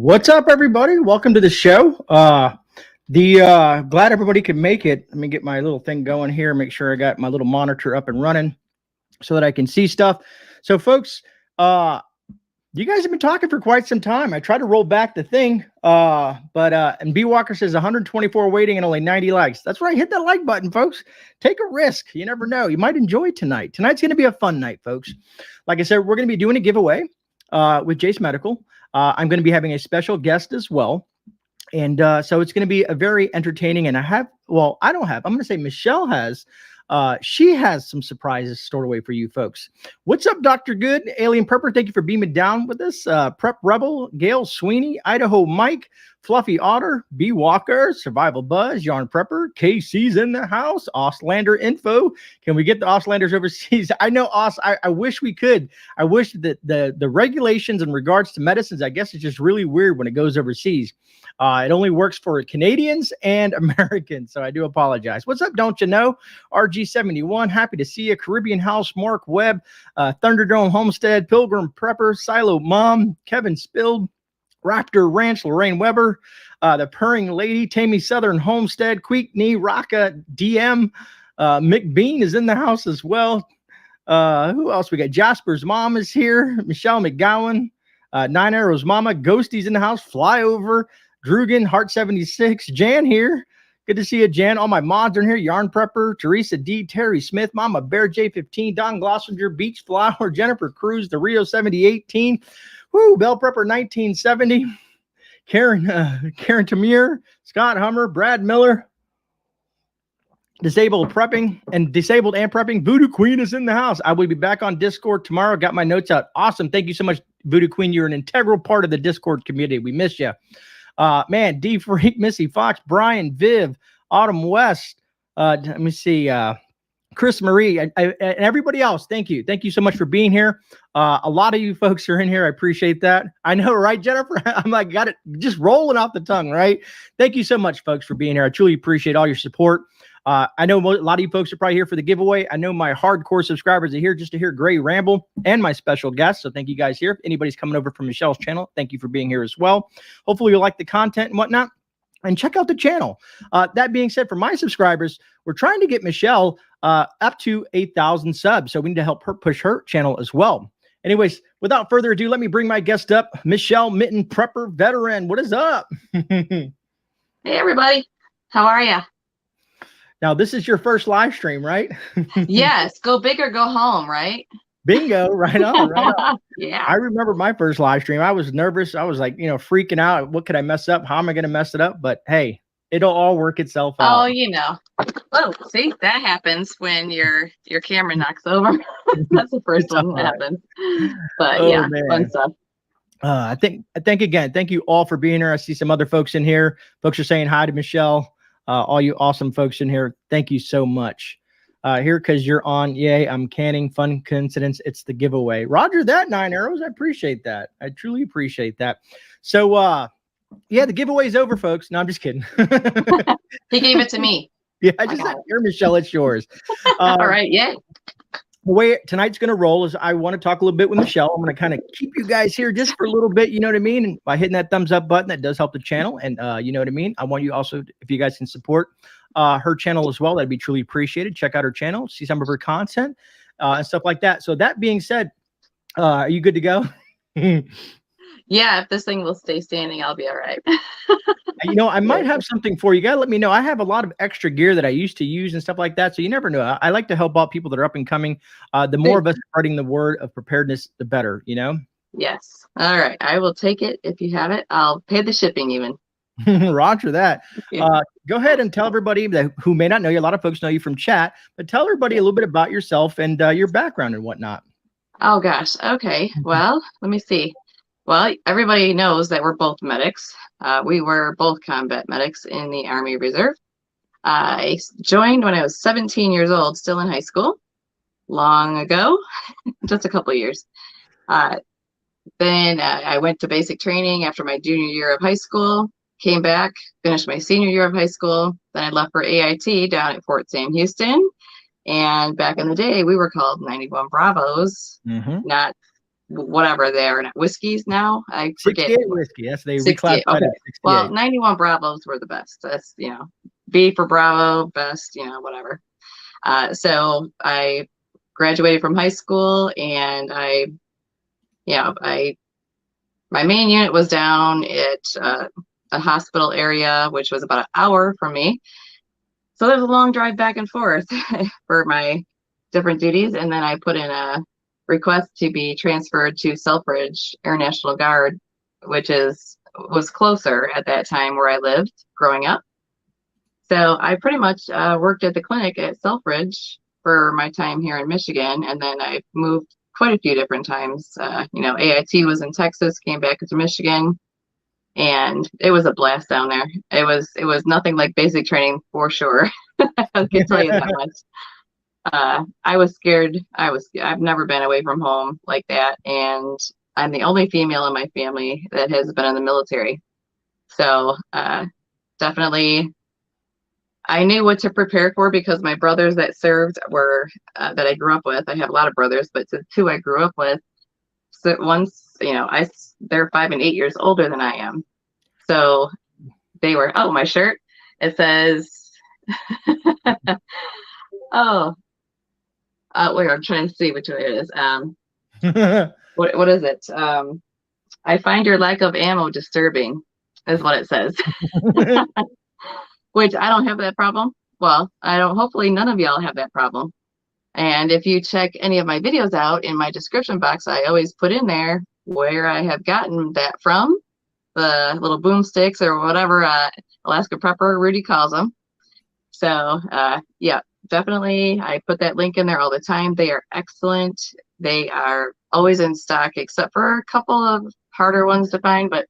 What's up, everybody? Welcome to the show. Glad everybody could make it. Let me get my little thing going here. Make sure I got my little monitor up and running so that I can see stuff. So, folks, you guys have been talking for quite some time. I tried to roll back the thing, and B Walker says 124 waiting and only 90 likes. That's right. Hit that like button, folks. Take a risk. You never know. You might enjoy tonight. Tonight's going to be a fun night, folks. Like I said, we're going to be doing a giveaway with JASE Medical. I'm going to be having a special guest as well. And so it's going to be a very entertaining. And I'm going to say Michelle has. She has some surprises stored away for you folks. What's up, Dr. Good, Alien Prepper? Thank you for beaming down with us. Prep Rebel, Gail Sweeney, Idaho Mike, Fluffy Otter, B Walker, Survival Buzz, Yarn Prepper, KC's in the house, Auslander Info. Can we get the Auslanders overseas? I know, I wish we could. I wish that the regulations in regards to medicines, I guess it's just really weird when it goes overseas. It only works for Canadians and Americans, so I do apologize. What's up, don't you know? RG71, happy to see you. Caribbean House, Mark Webb, Thunderdome Homestead, Pilgrim Prepper, Silo Mom, Kevin Spilled, Raptor Ranch, Lorraine Weber, the Purring Lady, Tammy Southern Homestead, Queekney, Rocka, DM, Mick Bean is in the house as well. Who else we got? Jasper's mom is here. Michelle McGowan, Nine Arrows Mama, Ghosty's in the house. Flyover, Drugan, Heart 76, Jan here. Good to see you, Jan. All my mods are in here. Yarn Prepper, Teresa D, Terry Smith, Mama Bear J15, Don Glossinger, Beach Flower, Jennifer Cruz, the Rio 7018, Woo, Bell Prepper 1970, Karen Tamir, Scott Hummer, Brad Miller, Disabled and Prepping. Voodoo Queen is in the house. I will be back on Discord tomorrow. Got my notes out. Awesome. Thank you so much, Voodoo Queen. You're an integral part of the Discord community. We miss you. Man, D Freak, Missy Fox, Brian, Viv, Autumn West. Let me see. Chris Marie and everybody else. Thank you. Thank you so much for being here. A lot of you folks are in here. I appreciate that. I know, right, Jennifer? I'm like, got it just rolling off the tongue, right? Thank you so much, folks, for being here. I truly appreciate all your support. I know a lot of you folks are probably here for the giveaway. I know my hardcore subscribers are here just to hear Gray ramble and my special guest. So thank you guys here. If anybody's coming over from Michelle's channel, thank you for being here as well. Hopefully you like the content and whatnot. And check out the channel. That being said, for my subscribers, we're trying to get Michelle up to 8,000 subs. So we need to help her push her channel as well. Anyways, without further ado, let me bring my guest up, Michelle Mitten Prepper Veteran. What is up? Hey, everybody. How are you? Now, this is your first live stream, right? Yes. Go big or go home, right? Bingo. Right on. Right on. Yeah. I remember my first live stream. I was nervous. I was like, freaking out. What could I mess up? How am I going to mess it up? But hey, it'll all work itself out. Oh, Oh, see, that happens when your camera knocks over. That's the first one that happens. But yeah, man. Fun stuff. I think again, thank you all for being here. I see some other folks in here. Folks are saying hi to Michelle. All you awesome folks in here. Thank you so much. Here, because you're on. Yay, I'm canning. Fun coincidence. It's the giveaway. Roger that, 9 Arrows. I appreciate that. I truly appreciate that. So, yeah, the giveaway is over, folks. No, I'm just kidding. He gave it to me. Yeah, I just said, here, Michelle, it's yours. All right, yeah. The way tonight's going to roll is I want to talk a little bit with Michelle. I'm going to kind of keep you guys here just for a little bit, you know what I mean? And by hitting that thumbs up button, that does help the channel. And you know what I mean? I want you also, if you guys can support her channel as well, that'd be truly appreciated. Check out her channel, see some of her content and stuff like that. So that being said, are you good to go? Yeah, if this thing will stay standing, I'll be all right. I might have something for you. You gotta let me know. I have a lot of extra gear that I used to use and stuff like that. So you never know. I like to help out people that are up and coming. The more of us spreading the word of preparedness, the better, Yes. All right. I will take it if you have it. I'll pay the shipping even. Roger that. Go ahead and tell everybody who may not know you. A lot of folks know you from chat, but tell everybody a little bit about yourself and your background and whatnot. Oh, gosh. Okay. Well, let me see. Well, everybody knows that we're both medics. We were both combat medics in the Army Reserve. I joined when I was 17 years old, still in high school, long ago, just a couple of years. Then I went to basic training after my junior year of high school, came back, finished my senior year of high school. Then I left for AIT down at Fort Sam Houston. And back in the day, we were called 91 Bravos, not whatever they are, whiskeys now. I forget. 68 whiskey. Yes, they 68. reclassified Okay. it. Well, 68. 91 Bravos were the best. That's, B for Bravo, best, whatever. So I graduated from high school, and my main unit was down at a hospital area, which was about an hour from me. So there's a long drive back and forth for my different duties. And then I put in a request to be transferred to Selfridge Air National Guard, which was closer at that time where I lived growing up. So I pretty much worked at the clinic at Selfridge for my time here in Michigan, and then I moved quite a few different times. AIT was in Texas, came back to Michigan, and it was a blast down there. It was nothing like basic training for sure. I can tell you that much. I was scared. I've never been away from home like that, and I'm the only female in my family that has been in the military. So definitely, I knew what to prepare for because my brothers that served were that I grew up with. I have a lot of brothers, but the two I grew up with. So once, they're 5 and 8 years older than I am. So they were. Oh, my shirt. It says, oh, wait, I'm trying to see which way it is. What is it? I find your lack of ammo disturbing, is what it says. Which I don't have that problem. Well, I don't. Hopefully, none of y'all have that problem. And if you check any of my videos out in my description box, I always put in there where I have gotten that from, the little boomsticks or whatever Alaska Prepper Rudy calls them. So yeah, definitely, I put that link in there all the time. They are excellent. They are always in stock, except for a couple of harder ones to find. But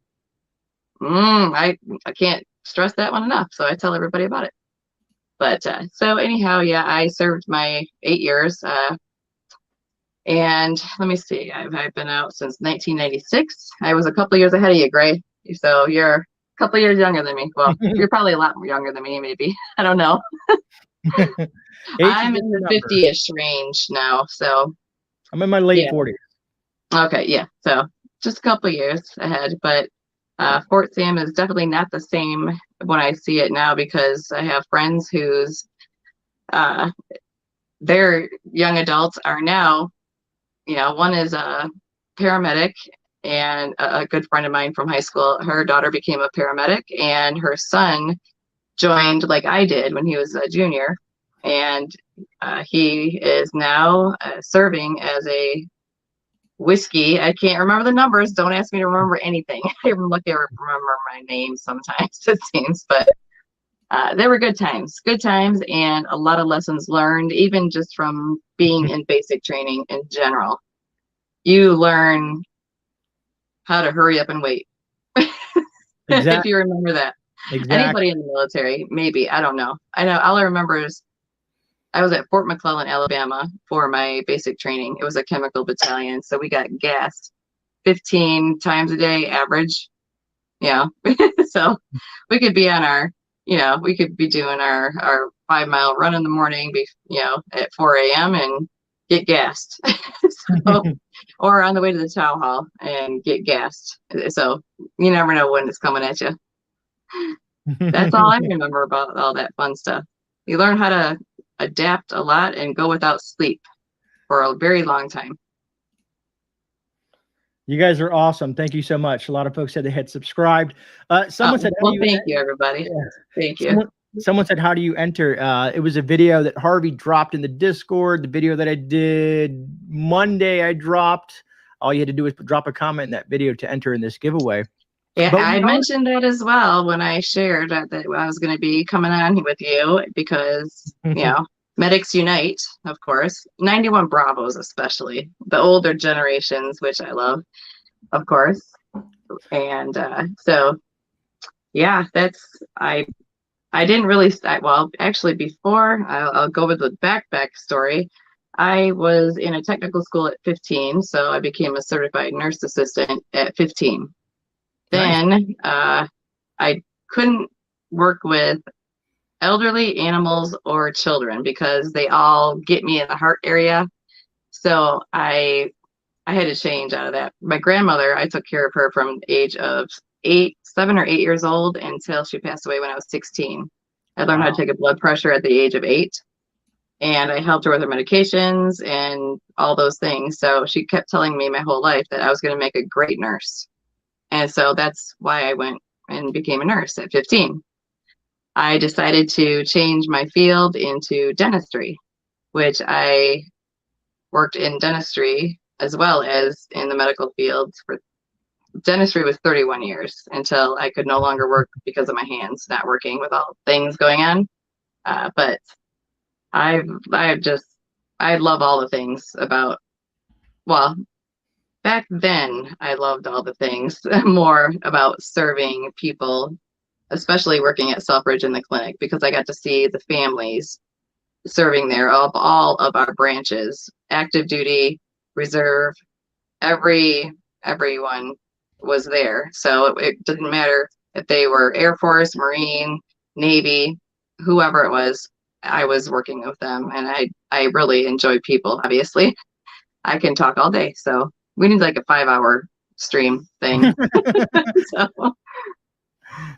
I can't stress that one enough. So I tell everybody about it. But so anyhow, yeah, I served my 8 years. And let me see, I've been out since 1996. I was a couple of years ahead of you, Grey. So you're a couple of years younger than me. Well, you're probably a lot younger than me, maybe. I don't know. I'm in the 50-ish range now. So I'm in my late 40s. Okay, yeah. So just a couple of years ahead. But Fort Sam is definitely not the same when I see it now, because I have friends whose their young adults are now, one is a paramedic, and a good friend of mine from high school, her daughter became a paramedic, and her son joined like I did when he was a junior, and he is now serving as a whiskey. I can't remember the numbers. Don't ask me to remember anything. I even look at remember my name sometimes, it seems, but they were good times, and a lot of lessons learned, even just from being in basic training in general. You learn how to hurry up and wait. Exactly. If you remember that. Exactly. Anybody in the military, maybe, I don't know. I know all I remember is I was at Fort McClellan, Alabama for my basic training. It was a chemical battalion. So we got gassed 15 times a day average. So we could be on our, we could be doing our 5-mile run in the morning, at 4 a.m. and get gassed. Or on the way to the chow hall and get gassed. So you never know when it's coming at you. That's all I remember about all that fun stuff. You learn how to adapt a lot and go without sleep for a very long time. You guys are awesome. Thank you so much. A lot of folks said they had subscribed. Someone said, well, thank you, everybody. Yeah. Thank you. Someone said, how do you enter? It was a video that Harvey dropped in the Discord. The video that I did Monday, I dropped. All you had to do was drop a comment in that video to enter in this giveaway. Yeah, I mentioned that as well when I shared that I was going to be coming on with you, because, medics unite, of course. 91 Bravos, especially the older generations, which I love, of course. And so, yeah, I didn't really, well, actually before, I'll go with the back story. I was in a technical school at 15, so I became a certified nurse assistant at 15. Then nice. I couldn't work with elderly, animals, or children because they all get me in the heart area. So I I had to change out of that. My grandmother, I took care of her from the age of 7 or 8 years old until she passed away when I was 16. I learned how to Wow. take a blood pressure at the age of 8, and I helped her with her medications and all those things. So she kept telling me my whole life that I was going to make a great nurse. And so that's why I went and became a nurse at 15. I decided to change my field into dentistry, which I worked in dentistry as well as in the medical field. For dentistry was 31 years until I could no longer work because of my hands not working with all things going on. But I've just, I love all the things about, well, back then I loved all the things more about serving people, especially working at Selfridge in the clinic, because I got to see the families serving there of all of our branches, active duty, reserve, everyone was there. So it didn't matter if they were Air Force, Marine, Navy, whoever it was, I was working with them, and I really enjoy people. Obviously, I can talk all day, so we need like a 5-hour stream thing. So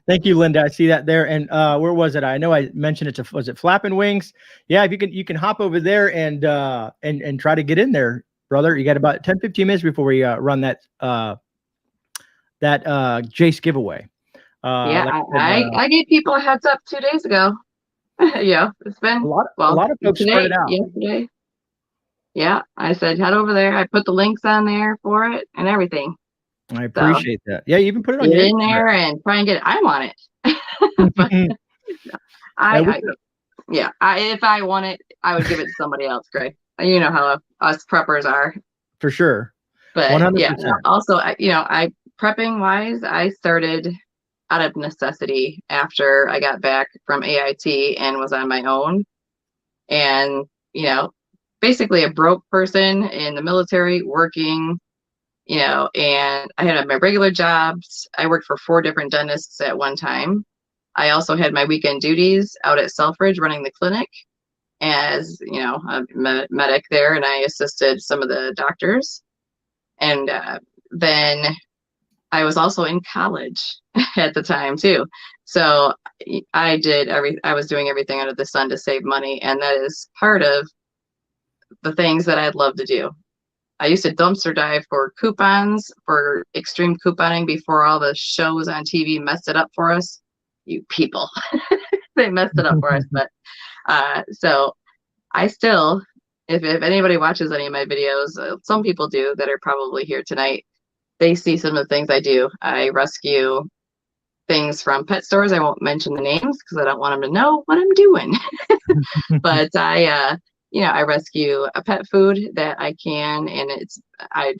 Thank you, Linda. I see that there. And where was it? I know I mentioned it to, was it Flapping Wings? Yeah, if you can hop over there and try to get in there, brother. You got about 10-15 minutes before we run that Jace giveaway. yeah, Like I gave people a heads up 2 days ago. Yeah, it's been a lot of folks started out. yesterday. Yeah, I said head over there. I put the links on there for it and everything. I appreciate that. Yeah, you even put it on Get your in there and try and get it. I want it. But if I want it, I would give it to somebody else, Greg. You know how us preppers are. For sure. But 100%. yeah, also, I prepping wise, I started out of necessity after I got back from AIT and was on my own. And, basically a broke person in the military working, and I had my regular jobs. I worked for 4 different dentists at one time. I also had my weekend duties out at Selfridge running the clinic as, a medic there, and I assisted some of the doctors. And then I was also in college at the time too. So I was doing everything under the sun to save money. And that is part of the things that I'd love to do. I used to dumpster dive for coupons, for extreme couponing before all the shows on TV messed it up for us. You people, they messed it up for us. But so I still, if anybody watches any of my videos, some people do that are probably here tonight, they see some of the things I do. I rescue things from pet stores. I won't mention the names because I don't want them to know what I'm doing. But I rescue a pet food that I can, and I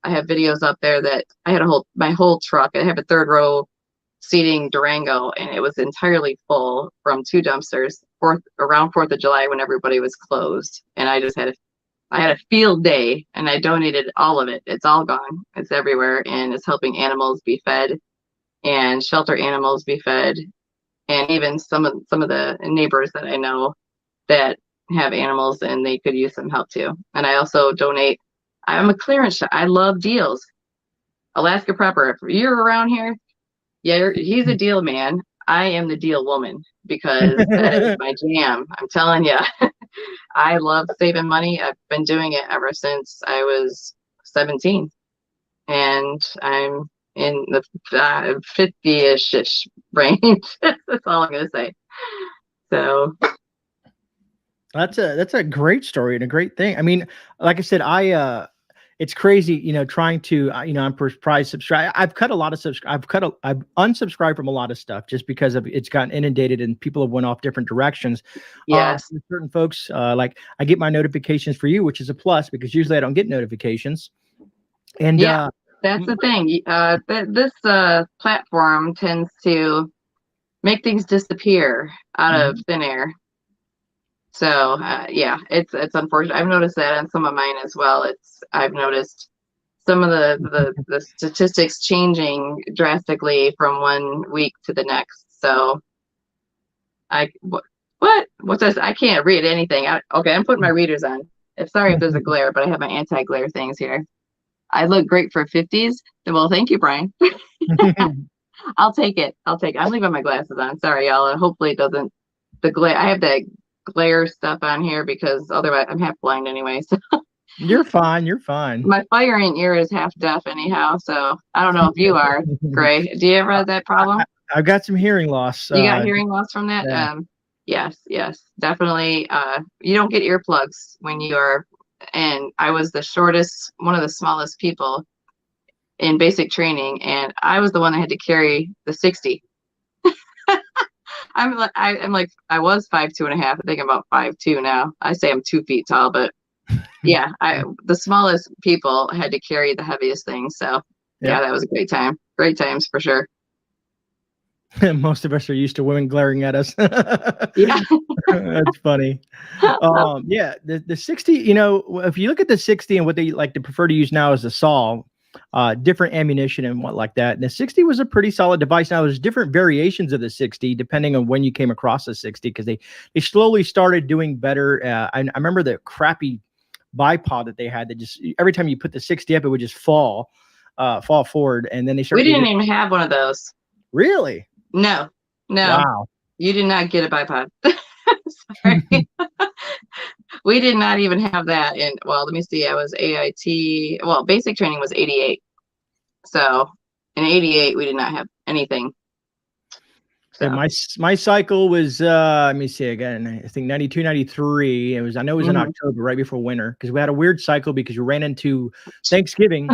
have videos up there that I had my whole truck. I have a 3rd row seating Durango, and it was entirely full from 2 dumpsters around 4th of July when everybody was closed. And I had a field day, and I donated all of it. It's all gone. It's everywhere, and it's helping animals be fed and shelter animals be fed, and even some of the neighbors that I know that have animals and they could use some help too. And I also donate. I'm a clearance shop. I love deals. Alaska Prepper. If you're around here, yeah, he's a deal man. I am the deal woman because that is my jam. I'm telling you, I love saving money. I've been doing it ever since I was 17, and I'm in the 50-ish range. That's all I'm gonna say. So that's a great story and a great thing. I mean, like I said, it's crazy, trying to, I'm probably subscribe. I've cut a lot of I've unsubscribed from a lot of stuff just because it's gotten inundated and people have went off different directions. yes, Certain folks, like I get my notifications for you, which is a plus because usually I don't get notifications. And yeah, that's the thing. This platform tends to make things disappear out of thin air. So yeah, it's unfortunate. I've noticed that on some of mine as well. I've noticed some of the statistics changing drastically from one week to the next. So what's this? I can't read anything. Okay, I'm putting my readers on. Sorry if there's a glare, but I have my anti-glare things here. I look great for 50s. Well, thank you, Brian. I'll take it. I'll take it. I'm leaving my glasses on. Sorry, y'all. And hopefully it doesn't, the glare, I have that glare stuff on here because otherwise I'm half blind anyway. So You're fine. You're fine. my firing ear is half deaf anyhow. So I don't know if you are, Gray. Do you ever have that problem? I've got some hearing loss. You got hearing loss from that? Yeah. Yes, definitely. You don't get earplugs when you are, and I was the shortest, one of the smallest people in basic training, and I was the one that had to carry the 60. I'm like I was 5'2.5". I think I'm about 5'2" now. I say I'm 2 feet tall, but yeah, the smallest people had to carry the heaviest things. So yeah, that was a great time. Great times for sure. Most of us are used to women glaring at us. Yeah. That's funny. Yeah, the 60, you know, if you look at the 60 and what they like to prefer to use now as a saw, different ammunition and what like that. And the 60 was a pretty solid device. Now there's different variations of the 60 depending on when you came across the 60, because they slowly started doing better. I remember the crappy bipod that they had that just every time you put the 60 up, it would just fall forward. And then they started. We didn't even have one of those. Really? No. Wow. You did not get a bipod. Sorry. We did not even have that. And well, let me see. I was AIT. Well, basic training was 88. So in 88, we did not have anything. So my cycle was let me see again. I think 92, 93. It was, I know it was in October, right before winter, because we had a weird cycle because we ran into Thanksgiving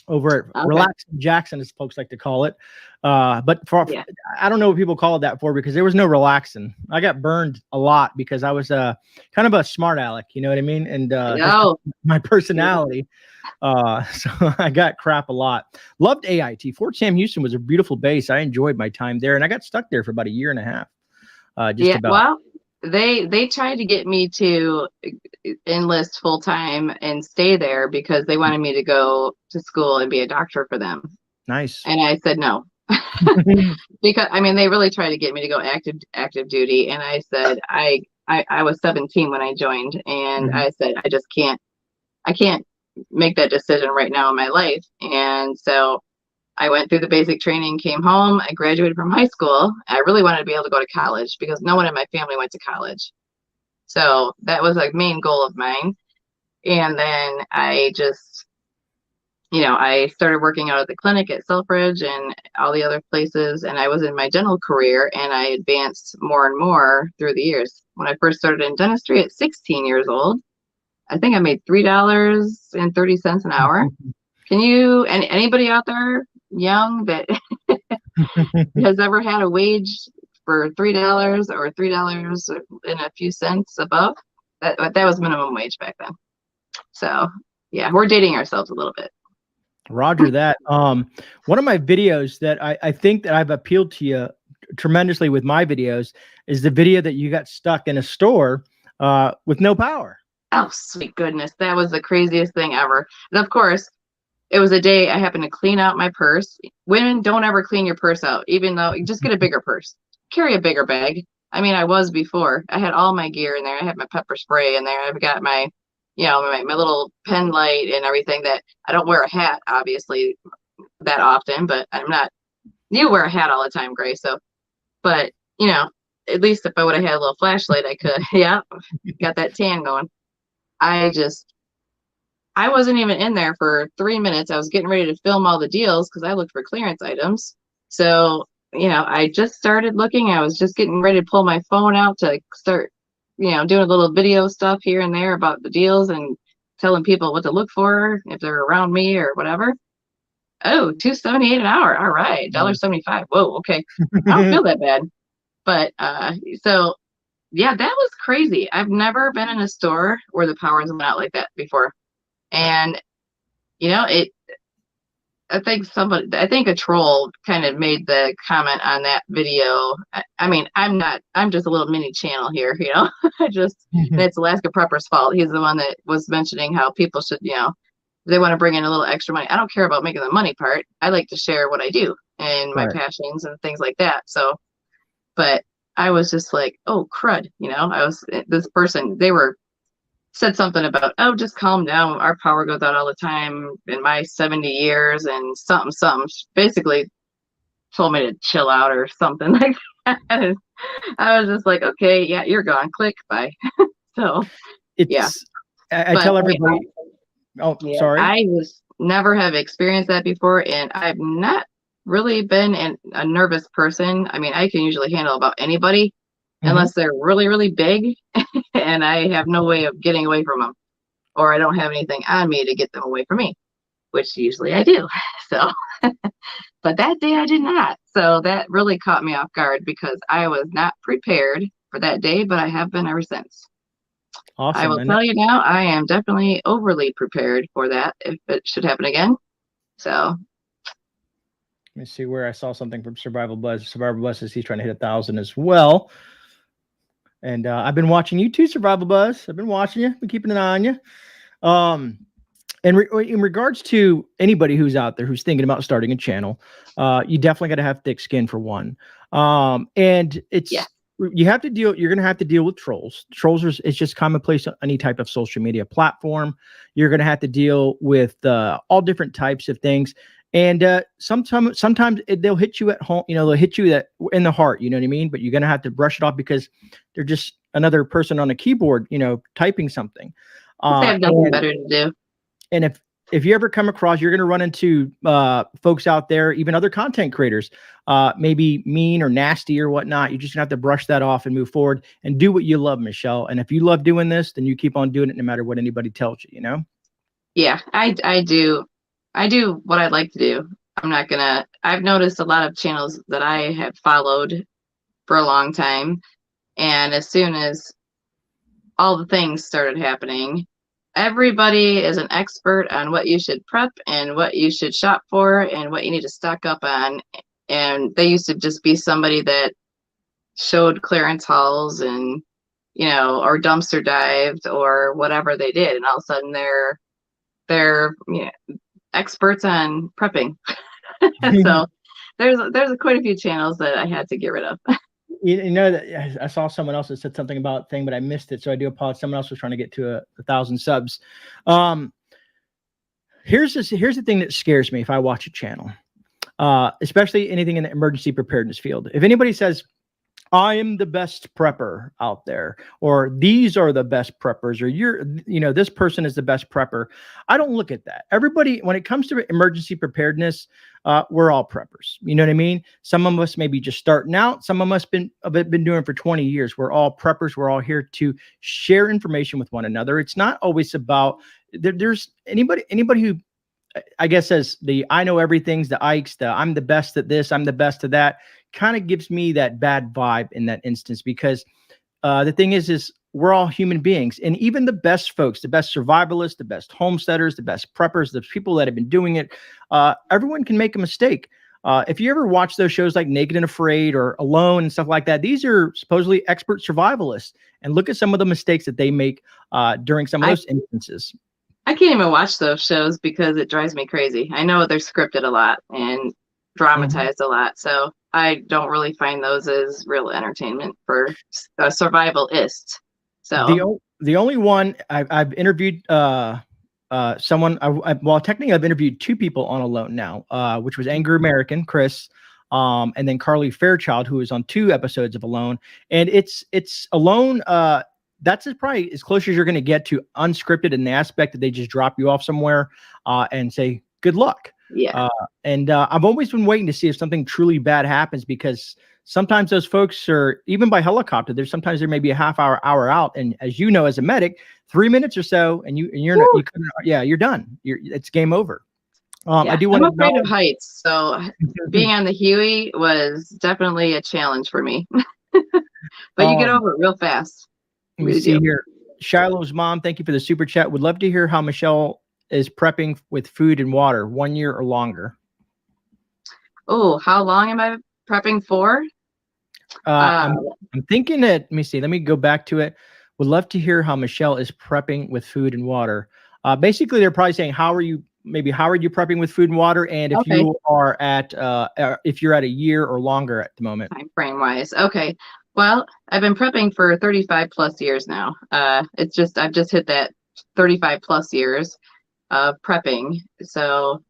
over at Relaxing Jackson, as folks like to call it. But I don't know what people call it that for, because there was no relaxing. I got burned a lot because I was kind of a smart aleck, you know what I mean? And my personality. So I got crap a lot. Loved AIT. Fort Sam Houston was a beautiful base. I enjoyed my time there, and I got stuck there for about a year and a half. Well, they tried to get me to enlist full time and stay there because they wanted me to go to school and be a doctor for them. Nice. And I said no. Because I mean, they really tried to get me to go active duty, and I said I was 17 when I joined, and I said I can't make that decision right now in my life. And so I went through the basic training, came home, I graduated from high school. I really wanted to be able to go to college because no one in my family went to college. So that was a main goal of mine. And then I just, I started working out at the clinic at Selfridge and all the other places. And I was in my dental career, and I advanced more and more through the years. When I first started in dentistry at 16 years old, I think I made $3.30 an hour. Can you, and anybody out there young that has ever had a wage for $3 or $3 and a few cents above? That was minimum wage back then. So yeah, we're dating ourselves a little bit. Roger that. One of my videos that I think that I've appealed to you tremendously with my videos is the video that you got stuck in a store with no power. Oh, sweet goodness. That was the craziest thing ever. And of course, it was a day I happened to clean out my purse. Women don't ever clean your purse out, even though you just get a bigger purse. Carry a bigger bag. I mean, I was before. I had all my gear in there. I had my pepper spray in there. I've got my, my little pen light and everything. That I don't wear a hat, obviously, that often, but I'm not. You wear a hat all the time, Gray. So, but, at least if I would have had a little flashlight, I could. Yeah, got that tan going. I wasn't even in there for 3 minutes. I was getting ready to film all the deals because I looked for clearance items. So, I just started looking. I was just getting ready to pull my phone out to start, doing a little video stuff here and there about the deals and telling people what to look for if they're around me or whatever. Oh, $2.78 an hour. All right. $1.75. Whoa. Okay. I don't feel that bad. But, so yeah, that was crazy. I've never been in a store where the powers went out like that before. And, I think a troll kind of made the comment on that video. I mean, I'm just a little mini channel here, it's Alaska Prepper's fault. He's the one that was mentioning how people should, they want to bring in a little extra money. I don't care about making the money part. I like to share what I do and my passions and things like that. So, but I was just like, oh, crud. This person, they were said something about, oh, just calm down. Our power goes out all the time in my 70 years and something. Basically told me to chill out or something like that. And I was just like, okay, yeah, you're gone. Click, bye. So, yeah. I tell everybody. Oh, yeah, sorry. I was never have experienced that before, and I've not really been a nervous person. I mean, I can usually handle about anybody unless they're really, really big and I have no way of getting away from them, or I don't have anything on me to get them away from me, which usually I do. So, but that day I did not. So that really caught me off guard because I was not prepared for that day, but I have been ever since. Awesome. I will tell you now, I am definitely overly prepared for that if it should happen again. So let me see where I saw something from Survival Buzz. Survival Buzz says he's trying to hit 1,000 as well. And I've been watching you too, Survival Buzz. I've been watching you, been keeping an eye on you. And in regards to anybody who's out there who's thinking about starting a channel, you definitely got to have thick skin for one. And it's you have to deal. You're going to have to deal with trolls. Trolls is just commonplace on any type of social media platform. You're going to have to deal with all different types of things. And sometimes they'll hit you at home. You know, they'll hit you in the heart. You know what I mean? But you're going to have to brush it off because they're just another person on a keyboard, you know, typing something. They have nothing better to do. And if you ever come across, you're going to run into folks out there, even other content creators, maybe mean or nasty or whatnot. You're just going to have to brush that off and move forward and do what you love, Michelle. And if you love doing this, then you keep on doing it no matter what anybody tells you, you know? Yeah, I do. I do what I like to do. I've noticed a lot of channels that I have followed for a long time. And as soon as all the things started happening, everybody is an expert on what you should prep and what you should shop for and what you need to stock up on. And they used to just be somebody that showed clearance hauls and, you know, or dumpster dived or whatever they did. And all of a sudden they're you know, experts on prepping. So there's quite a few channels that I had to get rid of. You know that I saw someone else that said something about thing, but I missed it. So I do apologize. Someone else was trying to get to 1,000 subs. Here's the thing that scares me if I watch a channel, especially anything in the emergency preparedness field. If anybody says, I am the best prepper out there, or these are the best preppers, or this person is the best prepper, I don't look at that. Everybody, when it comes to emergency preparedness, we're all preppers. You know what I mean? Some of us may be just starting out. Some of us have been doing it for 20 years. We're all preppers. We're all here to share information with one another. It's not always about there's anybody who I guess says I know everything's the Ikes, I'm the best at this, I'm the best at that, kind of gives me that bad vibe in that instance, because the thing is we're all human beings, and even the best folks, the best survivalists, the best homesteaders, the best preppers, the people that have been doing it, everyone can make a mistake. If you ever watch those shows like Naked and Afraid or Alone and stuff like that, these are supposedly expert survivalists, and look at some of the mistakes that they make during some of those instances. I can't even watch those shows because it drives me crazy. I know they're scripted a lot and dramatized a lot, so I don't really find those as real entertainment for a survivalist. So the only one I've interviewed someone. Well, technically I've interviewed two people on Alone now, which was Angry American Chris, and then Carly Fairchild, who was on 2 episodes of Alone, and it's Alone. That's probably as close as you're going to get to unscripted in the aspect that they just drop you off somewhere and say, good luck. Yeah. And I've always been waiting to see if something truly bad happens, because sometimes those folks are, even by helicopter, sometimes there may be a half hour out. And as you know, as a medic, 3 minutes or so, and you're done. It's game over. I'm afraid of heights. So being on the Huey was definitely a challenge for me, but you get over it real fast. Let me see here. Shiloh's mom, thank you for the super chat. Would love to hear how Michelle is prepping with food and water, 1 year or longer. Oh, how long am I prepping for? I'm thinking that, let me see. Let me go back to it. Would love to hear how Michelle is prepping with food and water. Basically, they're probably saying, how are you prepping with food and water? And if you are if you're at a year or longer at the moment. Time frame wise. Okay. Well, I've been prepping for 35 plus years now. I've just hit that 35 plus years of prepping. So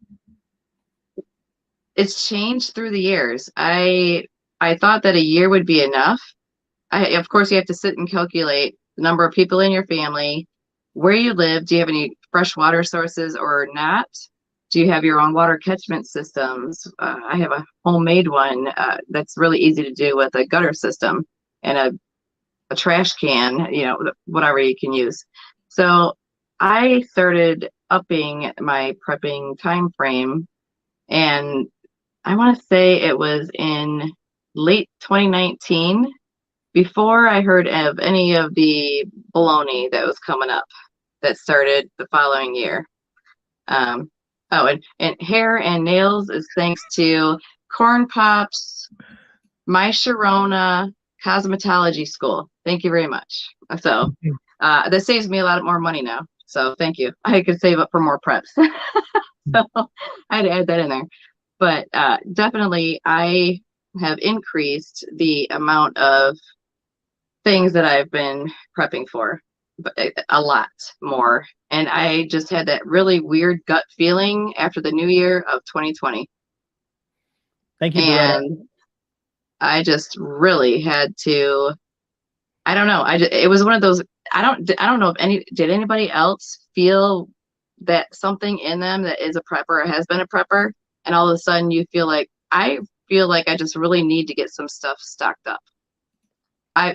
it's changed through the years. I thought that a year would be enough. Of course, you have to sit and calculate the number of people in your family, where you live. Do you have any fresh water sources or not? Do you have your own water catchment systems? I have a homemade one that's really easy to do with a gutter system and a trash can, whatever you can use. So I started upping my prepping time frame, and I want to say it was in late 2019, before I heard of any of the baloney that was coming up that started the following year. And hair and nails is thanks to Corn Pops, My Sharona Cosmetology School. Thank you very much. So that saves me a lot more money now. So thank you. I could save up for more preps. So I had to add that in there. But definitely I have increased the amount of things that I've been prepping for, a lot more. And I just had that really weird gut feeling after the new year of 2020. Thank you for and that. I just really had to, I don't know. It was one of those, I don't know if did anybody else feel that something in them that is a prepper or has been a prepper, and all of a sudden I feel like I just really need to get some stuff stocked up.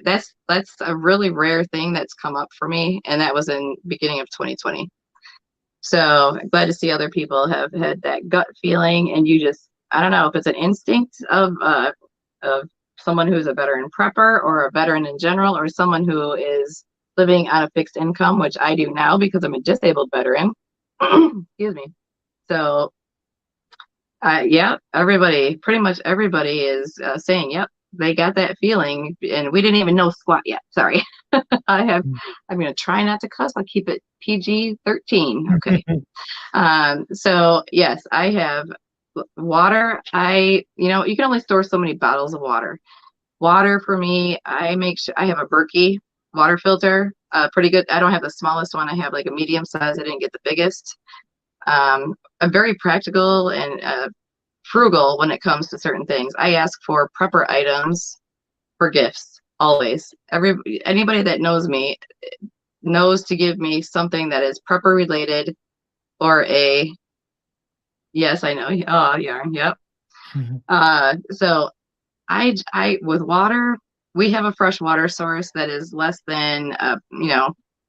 That's a really rare thing that's come up for me, and that was in beginning of 2020. So I'm glad to see other people have had that gut feeling, and I don't know if it's an instinct of someone who's a veteran prepper or a veteran in general, or someone who is living on a fixed income, which I do now because I'm a disabled veteran. Excuse me. So yeah, pretty much everybody is saying, yep, they got that feeling, and we didn't even know squat yet. Sorry. I'm going to try not to cuss. I'll keep it PG-13. Okay. So yes, I have water. You can only store so many bottles of water. Water for me, I make sure I have a Berkey water filter, pretty good. I don't have the smallest one. I have like a medium size. I didn't get the biggest. I'm very practical and frugal when it comes to certain things. I ask for prepper items for gifts always. Anybody that knows me knows to give me something that is prepper related, or yes, I know. Oh, yeah, yep. So I with water, we have a fresh water source that is less than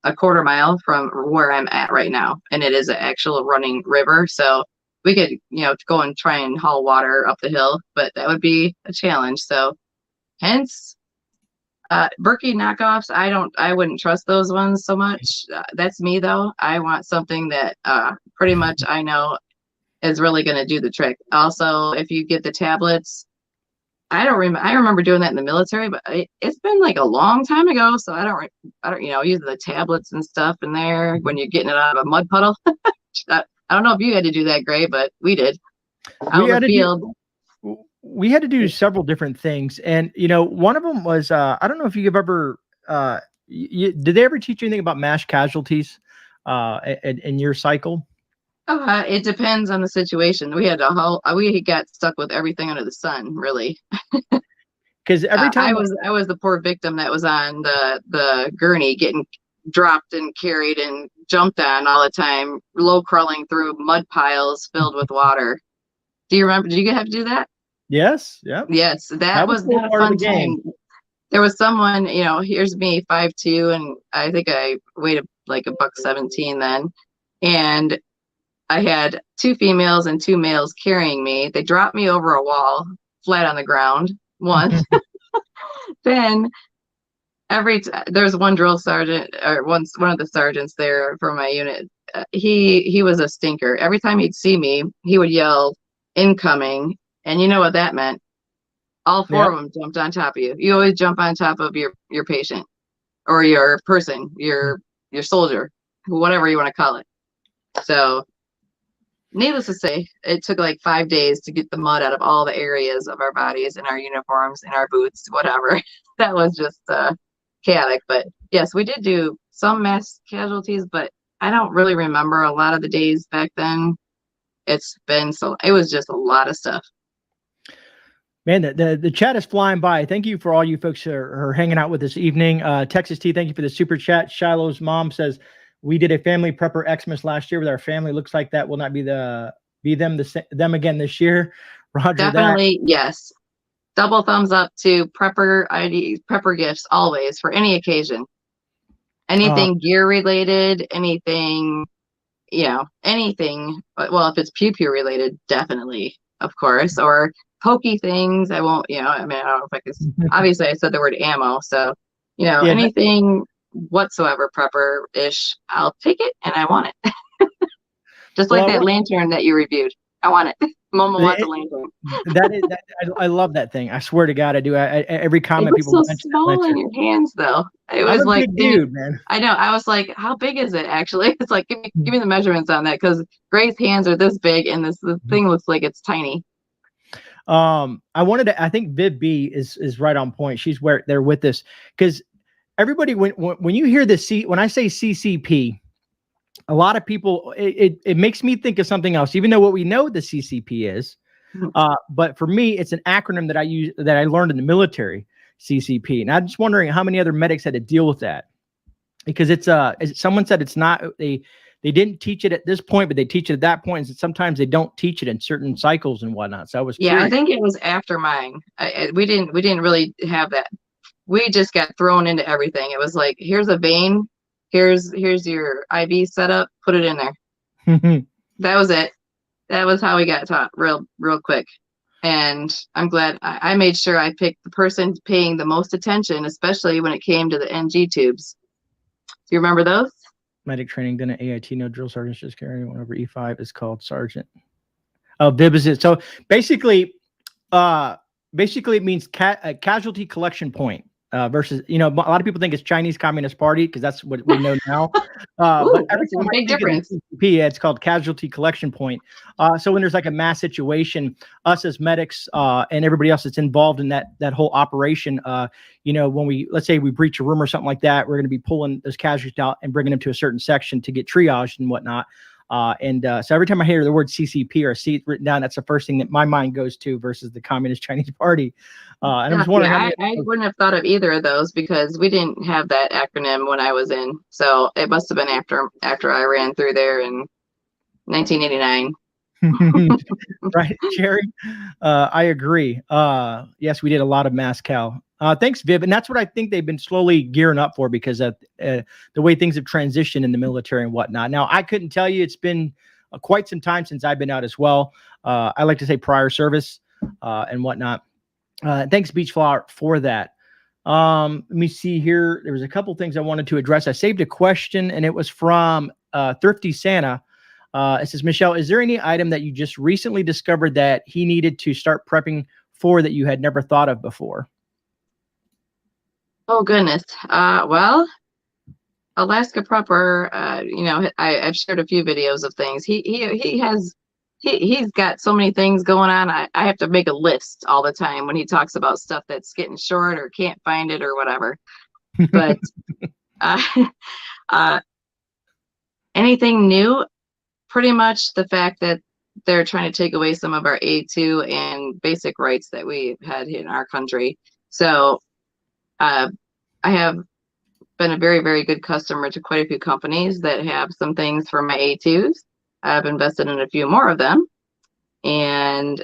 a quarter mile from where I'm at right now, and it is an actual running river. So we could go and try and haul water up the hill, but that would be a challenge. So hence Berkey knockoffs, I wouldn't trust those ones so much. That's me though. I want something that pretty much I know is really going to do the trick. Also, if you get the tablets, I remember doing that in the military, but it's been like a long time ago. So I don't use the tablets and stuff in there when you're getting it out of a mud puddle. I don't know if you had to do that, Gray, but we did. Out in the field. We had to do several different things. And, one of them was, I don't know if you've ever, did they ever teach you anything about mass casualties in your cycle? It depends on the situation. We got stuck with everything under the sun, really. Because every time I was the poor victim that was on the gurney getting dropped and carried and jumped on all the time, low crawling through mud piles filled with water. Do you remember? Did you have to do that? Yes. Yeah. Yes, that was not a fun time. There was someone, here's me, 5'2", and I think I weighed like $117 then, and I had 2 females and 2 males carrying me. They dropped me over a wall, flat on the ground once. Then there's one drill sergeant, or one of the sergeants there for my unit. He was a stinker. Every time he'd see me, he would yell, "Incoming," and you know what that meant. All 4 of them jumped on top of you. You always jump on top of your patient or your person, your soldier, whatever you want to call it. So needless to say, it took like 5 days to get the mud out of all the areas of our bodies and our uniforms and our boots, whatever. That was just chaotic. But yes, we did do some mass casualties, but I don't really remember a lot of the days back then. It was just a lot of stuff. Man, the chat is flying by. Thank you for all you folks who are hanging out with this evening. Texas T, thank you for the super chat. Shiloh's mom says, we did a family prepper Xmas last year with our family. Looks like that will not be them again this year. Roger. Definitely, that. Yes. Double thumbs up to prepper gifts always for any occasion. Anything gear related, anything, anything. Well, if it's pew related, definitely, of course, or pokey things. I won't, I mean, I don't know if I can, obviously I said the word ammo. So, anything whatsoever prepper-ish, I'll take it and I want it. Just like that lantern that you reviewed. I want it. Mama wants a lantern. I love that thing. I swear to God, I do. Every comment people so small in your hands, though. It was like, big dude, man. I know. I was like, how big is it actually? It's like, give me the measurements on that, because Grey's hands are this big, and this thing looks like it's tiny. I think Viv B is right on point. She's there with this, because everybody, when you hear when I say CCP, a lot of people, it makes me think of something else, even though what we know the CCP is. But for me, it's an acronym that I learned in the military, CCP. And I'm just wondering how many other medics had to deal with that, because someone said it's not, they didn't teach it at this point, but they teach it at that point. And sometimes they don't teach it in certain cycles and whatnot. So I was curious. I think it was after mine. We didn't really have that. We just got thrown into everything. It was like, here's a vein. Here's your IV setup. Put it in there. That was it. That was how we got taught real quick. And I'm glad I made sure I picked the person paying the most attention, especially when it came to the NG tubes. Do you remember those? Medic training, then an AIT, no drill sergeants, just carry one over E5 is called sergeant. Oh, Bib is it. So basically it means casualty collection point. Versus, a lot of people think it's Chinese Communist Party because that's what we know now. But every time big difference. CCP, it's called casualty collection point. So when there's like a mass situation, us as medics and everybody else that's involved in that whole operation, when let's say we breach a room or something like that, we're going to be pulling those casualties out and bringing them to a certain section to get triaged and whatnot. So every time I hear the word CCP or see it written down, that's the first thing that my mind goes to versus the Communist Chinese Party. And I'm just wondering. I wouldn't have thought of either of those because we didn't have that acronym when I was in. So it must have been after I ran through there in 1989. Right, Jerry? I agree. Yes, we did a lot of mass cal. Thanks, Viv. And that's what I think they've been slowly gearing up for because of the way things have transitioned in the military and whatnot. Now, I couldn't tell you, it's been quite some time since I've been out as well. I like to say prior service and whatnot. Thanks, Beachflower, for that. Let me see here. There was a couple things I wanted to address. I saved a question, and it was from Thrifty Santa. It says, Michelle, is there any item that you just recently discovered that he needed to start prepping for that you had never thought of before? Oh, goodness. Well, Alaska Prepper, I've shared a few videos of things. He's got so many things going on. I have to make a list all the time when he talks about stuff that's getting short or can't find it or whatever. But anything new, pretty much the fact that they're trying to take away some of our A2 and basic rights that we've had in our country. So I have been a very, very good customer to quite a few companies that have some things for my A2s. I've invested in a few more of them, and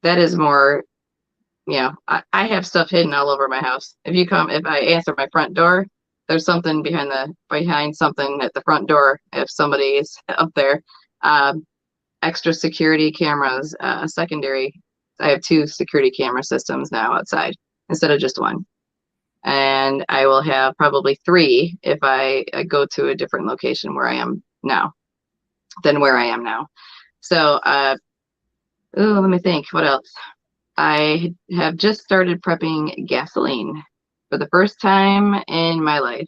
that is more, I have stuff hidden all over my house. If I answer my front door, there's something behind something at the front door. If somebody's up there, extra security cameras, secondary. I have 2 security camera systems now outside instead of just 1. And I will have probably 3 if I go to a different location where I am now. So, let me think. What else? I have just started prepping gasoline for the first time in my life.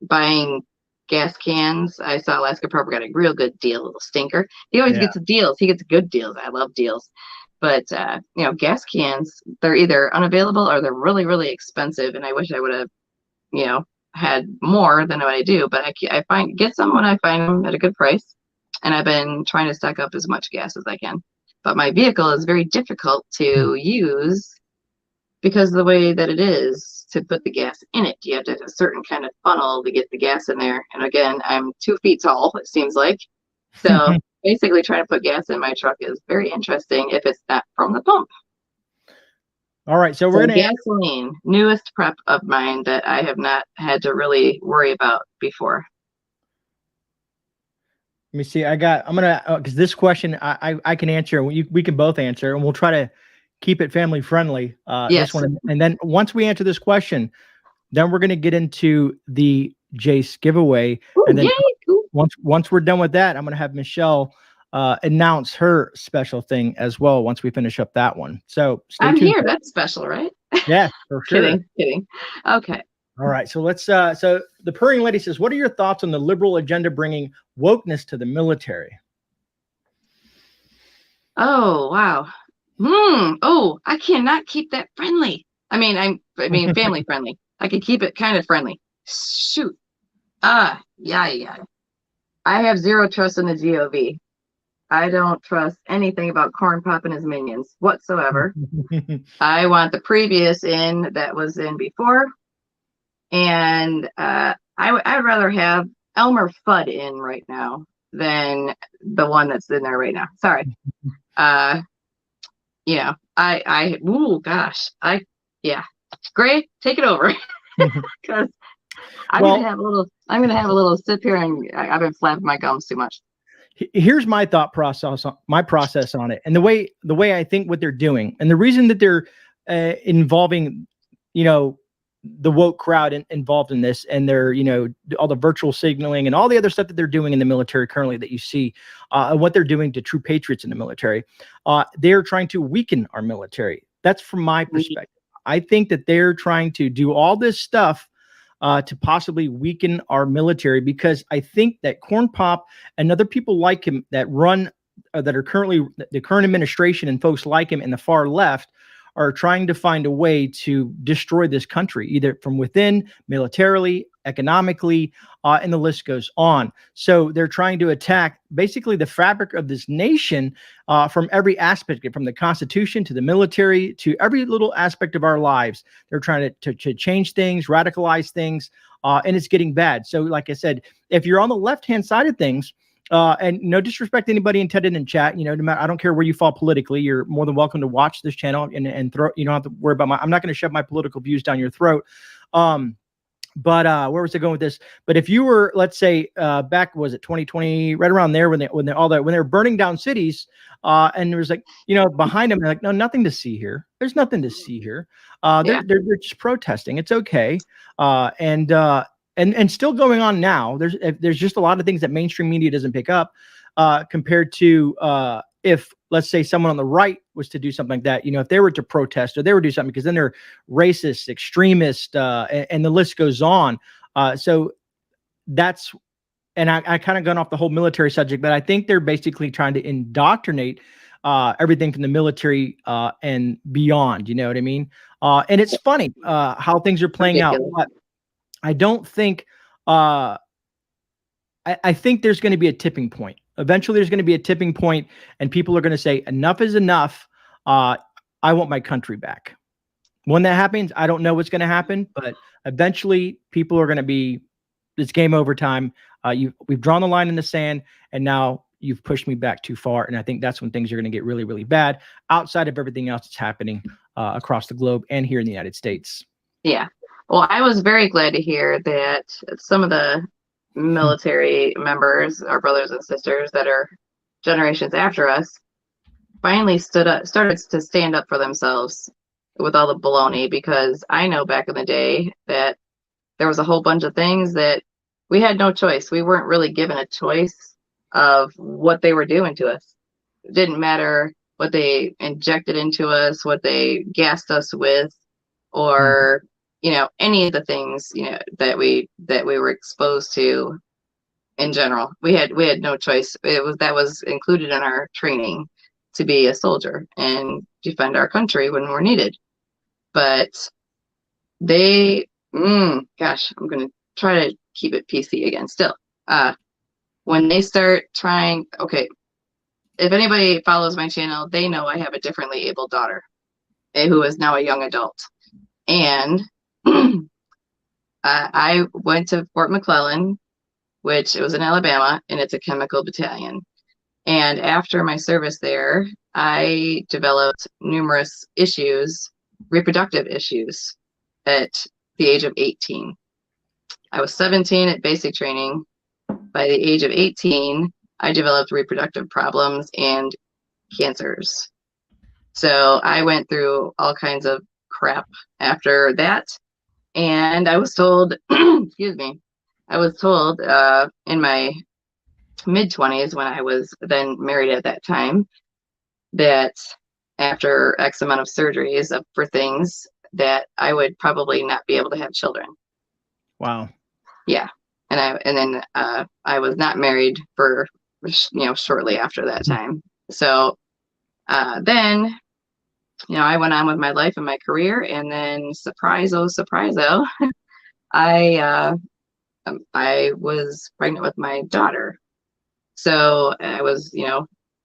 Buying gas cans. I saw Alaska Prepper got a real good deal, a little stinker. He always Yeah. gets deals. He gets good deals. I love deals. But gas cans, they're either unavailable or they're really, really expensive. And I wish I would have, had more than what I do. But I get some when I find them at a good price. And I've been trying to stock up as much gas as I can. But my vehicle is very difficult to use because of the way that it is to put the gas in it. You have to have a certain kind of funnel to get the gas in there. And again, I'm 2 feet tall, it seems like. So basically trying to put gas in my truck is very interesting if it's not from the pump. All right. So we're going to gasoline, newest prep of mine that I have not had to really worry about before. Let me see. I'm gonna because this question I can answer. We can both answer, and we'll try to keep it family friendly. Yes. This one, and then once we answer this question, then we're gonna get into the Jace giveaway, and then once we're done with that, I'm gonna have Michelle announce her special thing as well. Once we finish up that one, so I'm here. That's special, right? Yeah, for sure. Kidding. Okay. All right, so let's. So the purring lady says, "What are your thoughts on the liberal agenda bringing wokeness to the military?" Oh wow. Oh, I cannot keep that friendly. I mean, family friendly. I can keep it kind of friendly. Shoot. Yeah. I have zero trust in the GOV. I don't trust anything about Corn Pop and his minions whatsoever. I want the previous in that was in before. And I would rather have Elmer Fudd in right now than the one that's in there right now. Sorry. Gray, take it over. Because I'm gonna have a little sip here, and I've been flapping my gums too much. Here's my thought process, my process on it, and the way I think what they're doing, and the reason that they're involving, the woke crowd involved in this, and they're, all the virtual signaling and all the other stuff that they're doing in the military currently that you see, what they're doing to true patriots in the military. They're trying to weaken our military. That's from my perspective. I think that they're trying to do all this stuff to possibly weaken our military, because I think that Corn Pop and other people like him that run, that are currently the current administration and folks like him in the far left are trying to find a way to destroy this country, either from within, militarily, economically, and the list goes on. So they're trying to attack basically the fabric of this nation from every aspect, from the Constitution to the military to every little aspect of our lives. They're trying to change things, radicalize things, and it's getting bad. So like I said, if you're on the left-hand side of things, and no disrespect to anybody intended in chat, no matter, I don't care where you fall politically, you're more than welcome to watch this channel and throw, you don't have to worry about I'm not going to shove my political views down your throat. But where was I going with this? But if you were, let's say, back, was it 2020, right around there, when they were burning down cities, and there was like, behind them, they're like, no, nothing to see here. There's nothing to see here. They're just protesting. It's okay. And still going on now. There's just a lot of things that mainstream media doesn't pick up, compared to if, let's say, someone on the right was to do something like that, if they were to protest or they were to do something, because then they're racist, extremist, and the list goes on. So that's, and I kind of gone off the whole military subject, but I think they're basically trying to indoctrinate everything from the military and beyond. You know what I mean? And it's funny how things are playing out. But I don't think, I think there's going to be a tipping point. Eventually there's going to be a tipping point, and people are going to say, enough is enough. I want my country back. When that happens, I don't know what's going to happen, but eventually people are going to be, it's game over time. We've drawn the line in the sand, and now you've pushed me back too far. And I think that's when things are going to get really, really bad, outside of everything else that's happening across the globe and here in the United States. Yeah. Well, I was very glad to hear that some of the military members, our brothers and sisters that are generations after us, finally started to stand up for themselves with all the baloney, because I know back in the day that there was a whole bunch of things that we had no choice. We weren't really given a choice of what they were doing to us. It didn't matter what they injected into us, what they gassed us with, or any of the things that we were exposed to in general. We had no choice. That was included in our training to be a soldier and defend our country when we're needed. But they, gosh, I'm going to try to keep it PC again still. When they start trying, okay, if anybody follows my channel, they know I have a differently abled daughter who is now a young adult. And I went to Fort McClellan, which it was in Alabama, and it's a chemical battalion. And after my service there, I developed numerous issues, reproductive issues, at the age of 18. I was 17 at basic training. By the age of 18, I developed reproductive problems and cancers. So I went through all kinds of crap after that. And I was told, excuse me, I was told in my mid-20s, when I was then married at that time, that after X amount of surgeries for things, that I would probably not be able to have children. Wow. Yeah. And then I was not married for, shortly after that time. So then, I went on with my life and my career, and then surprise-o, I was pregnant with my daughter. So I was,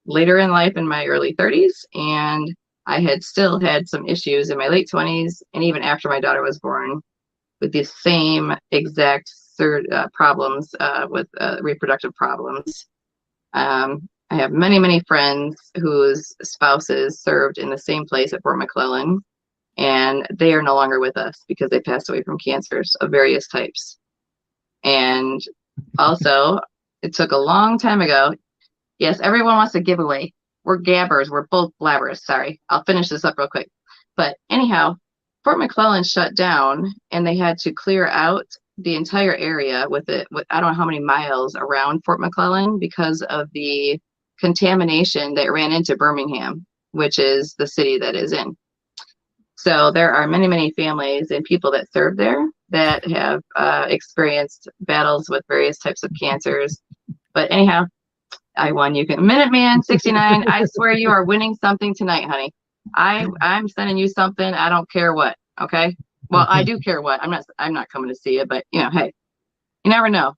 later in life in my early 30s, and I had still had some issues in my late 20s, and even after my daughter was born, with the same exact problems with reproductive problems. I have many, many friends whose spouses served in the same place at Fort McClellan, and they are no longer with us because they passed away from cancers of various types. And also, it took a long time ago. Yes, everyone wants a giveaway. We're gabbers. We're both blabbers. Sorry. I'll finish this up real quick. But anyhow, Fort McClellan shut down, and they had to clear out the entire area with I don't know how many miles around Fort McClellan because of the contamination that ran into Birmingham, which is the city that is in. So there are many, many families and people that serve there that have experienced battles with various types of cancers. But anyhow, I won. You can Minuteman 69. I swear you are winning something tonight, honey. I'm sending you something. I don't care what. Okay. Well, I do care what. I'm not coming to see you, but hey, you never know.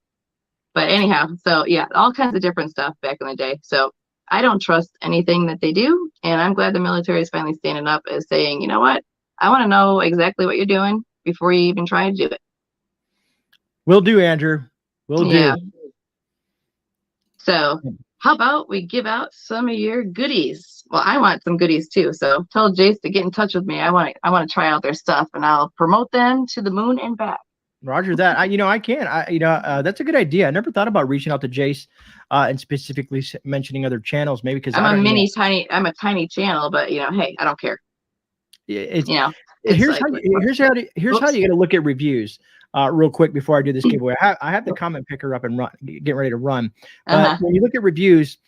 But anyhow, so yeah, all kinds of different stuff back in the day. So I don't trust anything that they do. And I'm glad the military is finally standing up as saying, you know what? I want to know exactly what you're doing before you even try to do it. Will do, Andrew. Will do. Yeah. So how about we give out some of your goodies? Well, I want some goodies too. So tell Jace to get in touch with me. I want to try out their stuff, and I'll promote them to the moon and back. Roger that. I can. That's a good idea. I never thought about reaching out to Jace and specifically mentioning other channels. Maybe because I'm a tiny channel, but hey, I don't care. Here's how you got to look at reviews. Real quick before I do this giveaway, I have the comment picker up and getting ready to run. But when you look at reviews,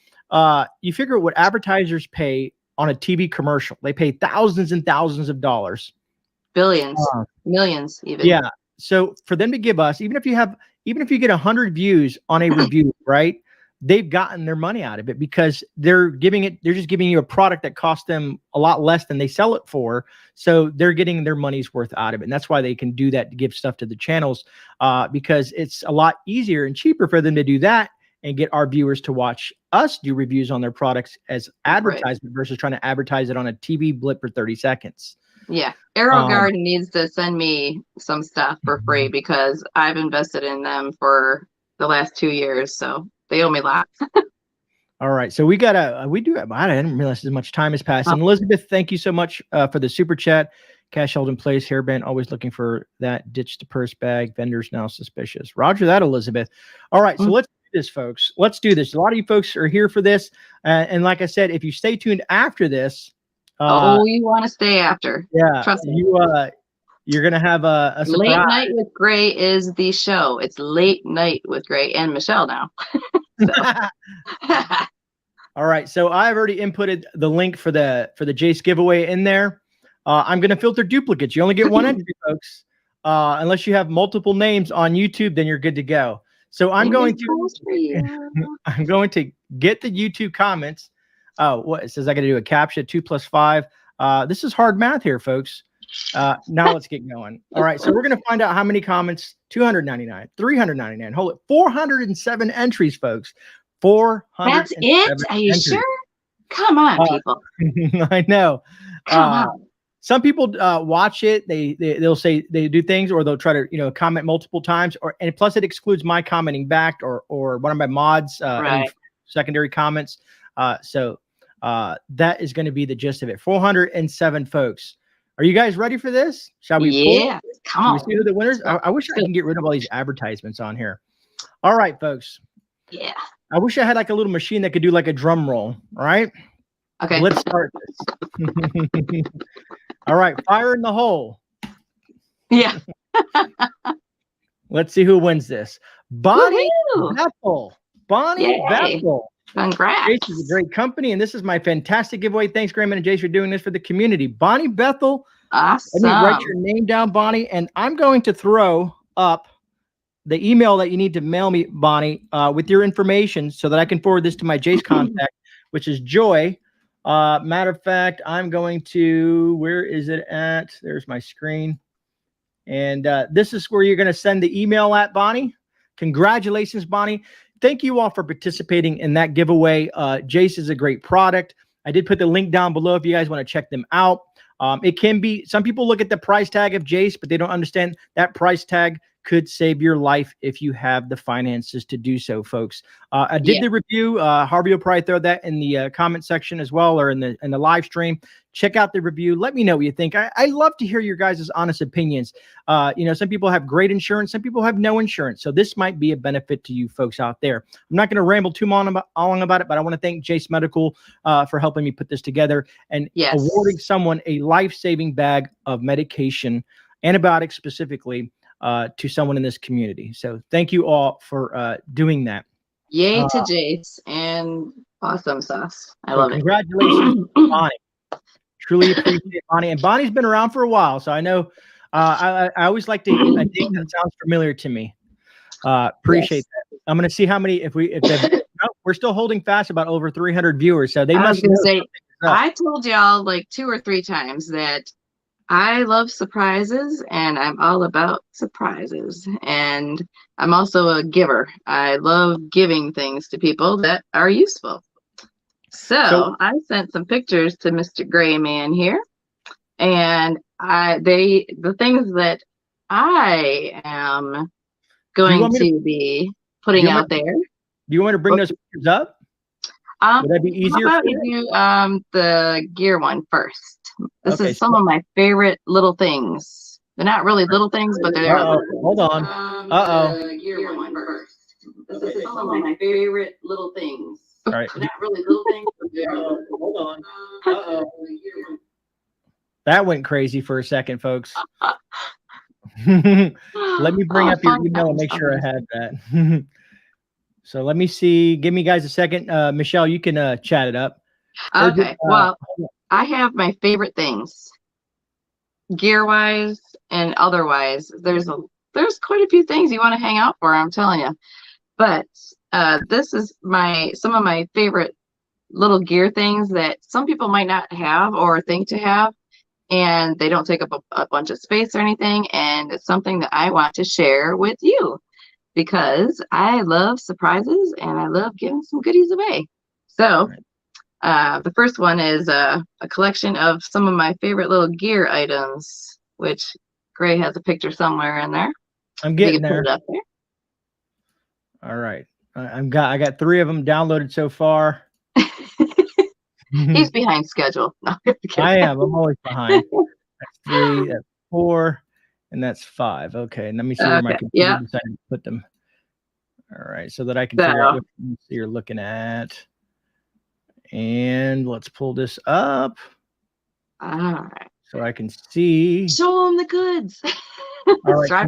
you figure what advertisers pay on a TV commercial. They pay thousands and thousands of dollars, billions, millions, even. Yeah. So for them to give us, even if you get 100 views on a review, right? They've gotten their money out of it because they're just giving you a product that costs them a lot less than they sell it for. So they're getting their money's worth out of it. And that's why they can do that to give stuff to the channels, because it's a lot easier and cheaper for them to do that and get our viewers to watch us do reviews on their products as advertisement versus trying to advertise it on a TV blip for 30 seconds. Yeah. AeroGuard needs to send me some stuff for free because I've invested in them for the last 2 years. So they owe me lots. All right. So I didn't realize as much time has passed. And Elizabeth, thank you so much for the super chat. Cash held in place, hairband, always looking for that. Ditch the purse bag. Vendors now suspicious. Roger that, Elizabeth. All right. So let's do this, folks. Let's do this. A lot of you folks are here for this. And like I said, if you stay tuned after this. You want to stay after. Yeah. Trust me. You're going to have a surprise. Late Night with Grey is the show. It's Late Night with Grey and Michelle now. All right. So I've already inputted the link for the Jace giveaway in there. I'm going to filter duplicates. You only get one entry, folks. Unless you have multiple names on YouTube, then you're good to go. So I'm Fingers going crossed for you. I'm going to get the YouTube comments. Oh, what it says I got to do a captcha 2 + 5. This is hard math here, folks. Now let's get going. All right, so we're going to find out how many comments. 299, 399. Hold it, 407 entries, folks. 407. That's it? Are you sure? Come on, people. I know. Come on. Some people watch it. They'll say they do things, or they'll try to comment multiple times, and plus it excludes my commenting back or one of my mods any secondary comments. So that is going to be the gist of it. 407 folks. Are you guys ready for this? Shall we? Yeah, come on. We see who the winners? I wish I can get rid of all these advertisements on here. All right, folks. Yeah. I wish I had like a little machine that could do like a drum roll. All right. Okay. Let's start this. All right, fire in the hole. Yeah. Let's see who wins this. Bonnie Bethel. Bonnie Bethel. Congrats. Jace is a great company, and this is my fantastic giveaway. Thanks, GreyMan and Jace, for doing this for the community. Bonnie Bethel. Awesome. Let me write your name down, Bonnie, and I'm going to throw up the email that you need to mail me, Bonnie, with your information so that I can forward this to my Jace contact, which is Joy. Matter of fact, I'm going to, where is it at? There's my screen. And this is where you're going to send the email at, Bonnie. Congratulations, Bonnie. Thank you all for participating in that giveaway. Jace is a great product. I did put the link down below if you guys want to check them out. It can be, some people look at the price tag of Jace, but they don't understand that price tag could save your life if you have the finances to do so, folks. I did the review. Harvey will probably throw that in the comment section as well, or in the live stream. Check out the review. Let me know what you think. I love to hear your guys' honest opinions. Some people have great insurance. Some people have no insurance. So this might be a benefit to you folks out there. I'm not going to ramble too long about it, but I want to thank JASE Medical for helping me put this together and awarding someone a life-saving bag of medication, antibiotics specifically, to someone in this community. So thank you all for doing that. Yay to Jace and awesome sauce. I love it. Congratulations, Bonnie. Truly appreciate it, Bonnie. And Bonnie's been around for a while, so I know I always like to a name that sounds familiar to me. Appreciate that. I'm going to see how many, we're still holding fast about over 300 viewers. So they must say, I told y'all like 2 or 3 times that I love surprises and I'm all about surprises. And I'm also a giver. I love giving things to people that are useful. So I sent some pictures to Mr. GreyMan here, and the things that I am going to be putting out there. Do you want to bring those pictures up? Would that be easier? How about you do the gear one first? This is some of my favorite little things. They're not really little things, but they're hold on. The gear one first. This is some of my favorite little things. All right. Not really little things, but they're hold on. That went crazy for a second, folks. Let me bring up your email and make sure I had that. So let me see. Give me guys a second. Michelle, you can chat it up. Okay. Well, I have my favorite things, gear-wise and otherwise. There's quite a few things you want to hang out for, I'm telling you. But this is some of my favorite little gear things that some people might not have or think to have, and they don't take up a bunch of space or anything. And it's something that I want to share with you because I love surprises and I love giving some goodies away. So the first one is a collection of some of my favorite little gear items, which Grey has a picture somewhere in there. I'm getting there. Put it up there. All right. I got 3 of them downloaded so far. He's behind schedule. No, I am. I'm always behind. That's 3, that's 4, and that's 5. Okay. And let me see where my computer decided to put them. All right. So that I can figure out what you're looking at. And let's pull this up. All right. So I can see. Show them the goods. All right.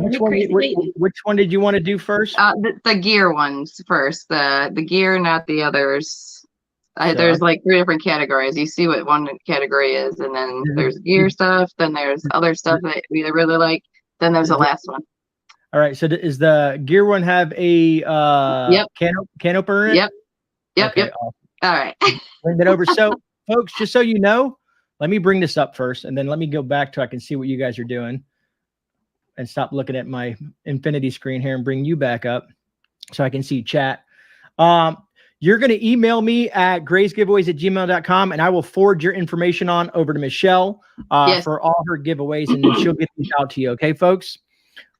Which one did you want to do first? The gear ones first. The gear, not the others. There's like 3 different categories. You see what one category is, and then there's gear stuff. Then there's other stuff that we really like. Then there's the last one. All right. So is the gear one have a Yep. can opener in it? Yep. Yep. Okay, Yep. awesome. All right. Bring that over. So, folks, just so you know, let me bring this up first, and then let me go back to I can see what you guys are doing, and stop looking at my infinity screen here and bring you back up so I can see chat. You're going to email me at graysgiveaways@gmail.com, and I will forward your information on over to Michelle Yes. for all her giveaways, and then she'll get these out to you. Okay, folks?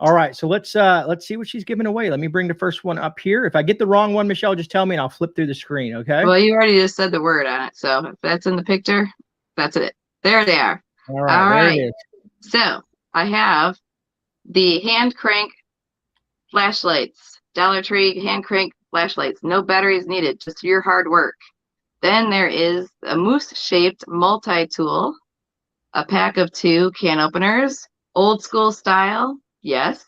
All right, so let's see what she's giving away. Let me bring the first one up here. If I get the wrong one, Michelle, just tell me and I'll flip through the screen, okay? Well, you already just said the word on it, so if that's in the picture, that's it. There they are. All right, there it is. So I have the hand crank flashlights, Dollar Tree hand crank flashlights. No batteries needed, just your hard work. Then there is a moose-shaped multi-tool, a pack of 2 can openers, old school style. Yes.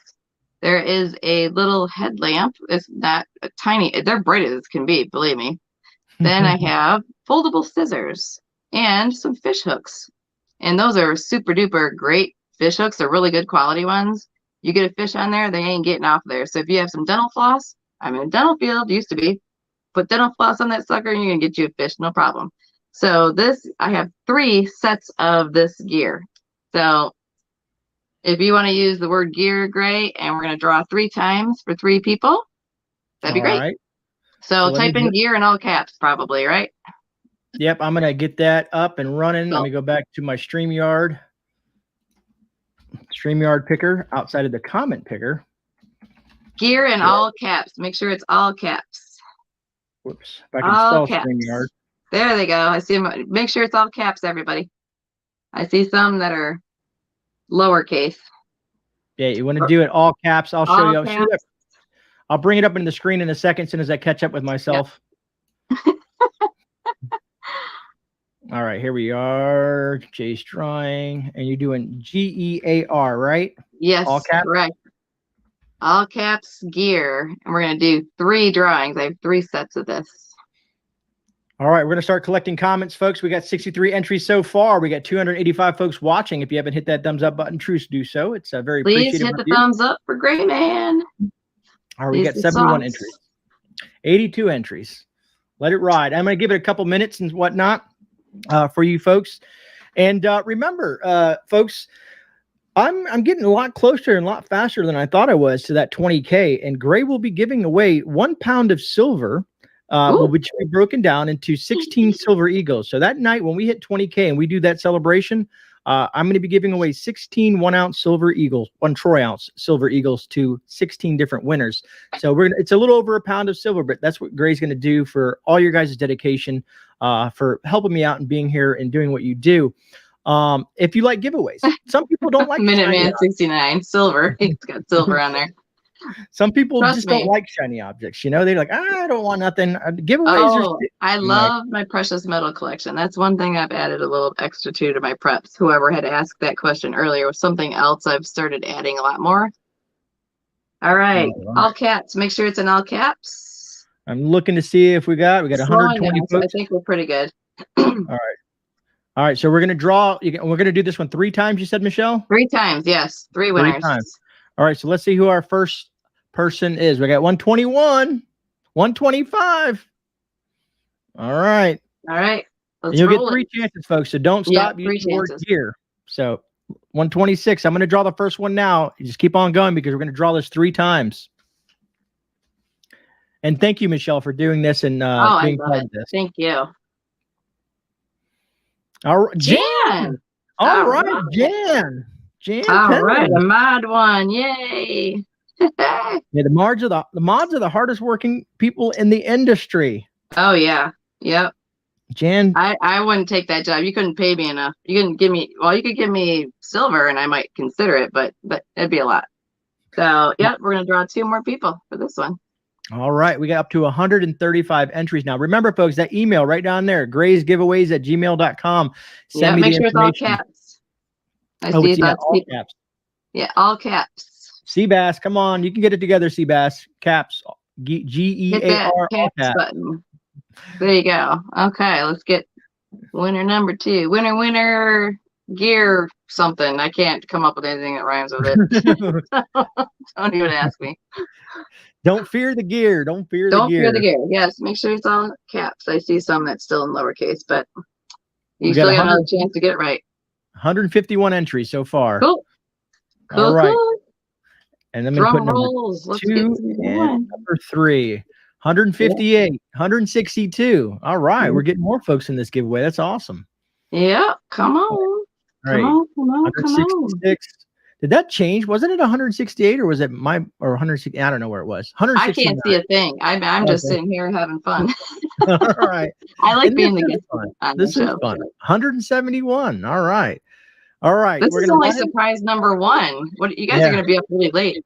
There is a little headlamp. It's not a tiny, they're bright as can be, believe me. Then I have foldable scissors and some fish hooks. And those are super duper great fish hooks. They're really good quality ones. You get a fish on there, they ain't getting off there. So if you have some dental floss, I'm in a dental field, used to be. Put dental floss on that sucker and you're going to get you a fish, no problem. So this, I have 3 sets of this gear. So if you want to use the word gear, Gray, and we're going to draw 3 times for 3 people, that'd be great. Right. So type in gear in all caps, probably, right? Yep, I'm going to get that up and running. Cool. Let me go back to my StreamYard picker outside of the comment picker. Gear in all caps. Make sure it's all caps. Whoops. If I can spell caps. StreamYard. There they go. I see them. Make sure it's all caps, everybody. I see some that are lowercase. Yeah, you want to do it all caps. I'll show you. I'll bring it up into the screen in a second as soon as I catch up with myself. Yep. All right, here we are. Jace drawing, and you're doing GEAR, right? Yes, all caps. Correct. All caps gear, and we're gonna do 3 drawings. I have 3 sets of this. All right, we're gonna start collecting comments, folks. We got 63 entries so far. We got 285 folks watching. If you haven't hit that thumbs up button, truce do so. It's a very Please hit the thumbs up for GreyMan. All right, we got 71 entries, 82 entries. Let it ride. I'm gonna give it a couple minutes and whatnot for you folks. And remember, folks, I'm getting a lot closer and a lot faster than I thought I was to that 20K. And Gray will be giving away 1 pound of silver, which will be broken down into 16 silver eagles. So that night when we hit 20K and we do that celebration, I'm going to be giving away 16 1-ounce silver eagles, 1 troy ounce silver eagles to 16 different winners. So it's a little over 1 pound of silver, but that's what Gray's going to do for all your guys' dedication, for helping me out and being here and doing what you do. If you like giveaways, some people don't like Minuteman 69 silver. It's got silver on there. Some people don't like shiny objects. You know, they're like, I don't want nothing. Giveaways. I love my precious metal collection. That's one thing I've added a little extra to my preps. Whoever had asked that question earlier was something else I've started adding a lot more. All right. All caps. Make sure it's in all caps. I'm looking to see if we got 120 folks. So I think we're pretty good. All right. So we're going to draw. We're going to do this one 3 times, you said, Michelle? 3 times. Yes. 3 winners. 3 times. All right. So let's see who our first person is. We got 121, 125. All right. All right. You'll get 3 chances, folks. So don't stop using the word gear. So 126. I'm going to draw the first one now. You just keep on going because we're going to draw this 3 times. And thank you, Michelle, for doing this and being part of this. Thank you. All right, Jan. All right, Jan. All right, a mod one. Yay. Yeah, the mods are the hardest working people in the industry. Oh yeah. Yep. Jan, I wouldn't take that job. You couldn't pay me enough. You couldn't give me, well, you could give me silver and I might consider it, but it'd be a lot. So yeah, we're gonna draw 2 more people for this one. All right, we got up to 135 entries now. Remember, folks, that email right down there, graysgiveaways@gmail.com. Send me make sure it's all caps. I see all caps. Yeah, all caps. Seabass, come on, you can get it together, Seabass. Caps, GEAR, all caps. Button. There you go. Okay, let's get winner number 2. Winner, gear something. I can't come up with anything that rhymes with it. Don't even ask me. Don't fear the gear. Don't fear the Don't gear. fear the gear. Yes, make sure it's all caps. I see some that's still in lowercase, but you We still got got another chance to get it right. 151 entries so far. Cool. Cool. All right. Cool. And then we put number rolls. Let's 2 get and number 3. 158, 162. All right. We're getting more folks in this giveaway. That's awesome. Yeah. Come on. All right. Come on. Come on. Come on. 166. Did that change? Wasn't it 168 or was it or 160? I don't know where it was. I can't see a thing. I'm just sitting here having fun. All right. I like And being the this is guest fun. on This the is show. fun. 171. All right. All right. This We're is gonna only surprise number 1. What you guys are going to be up really late.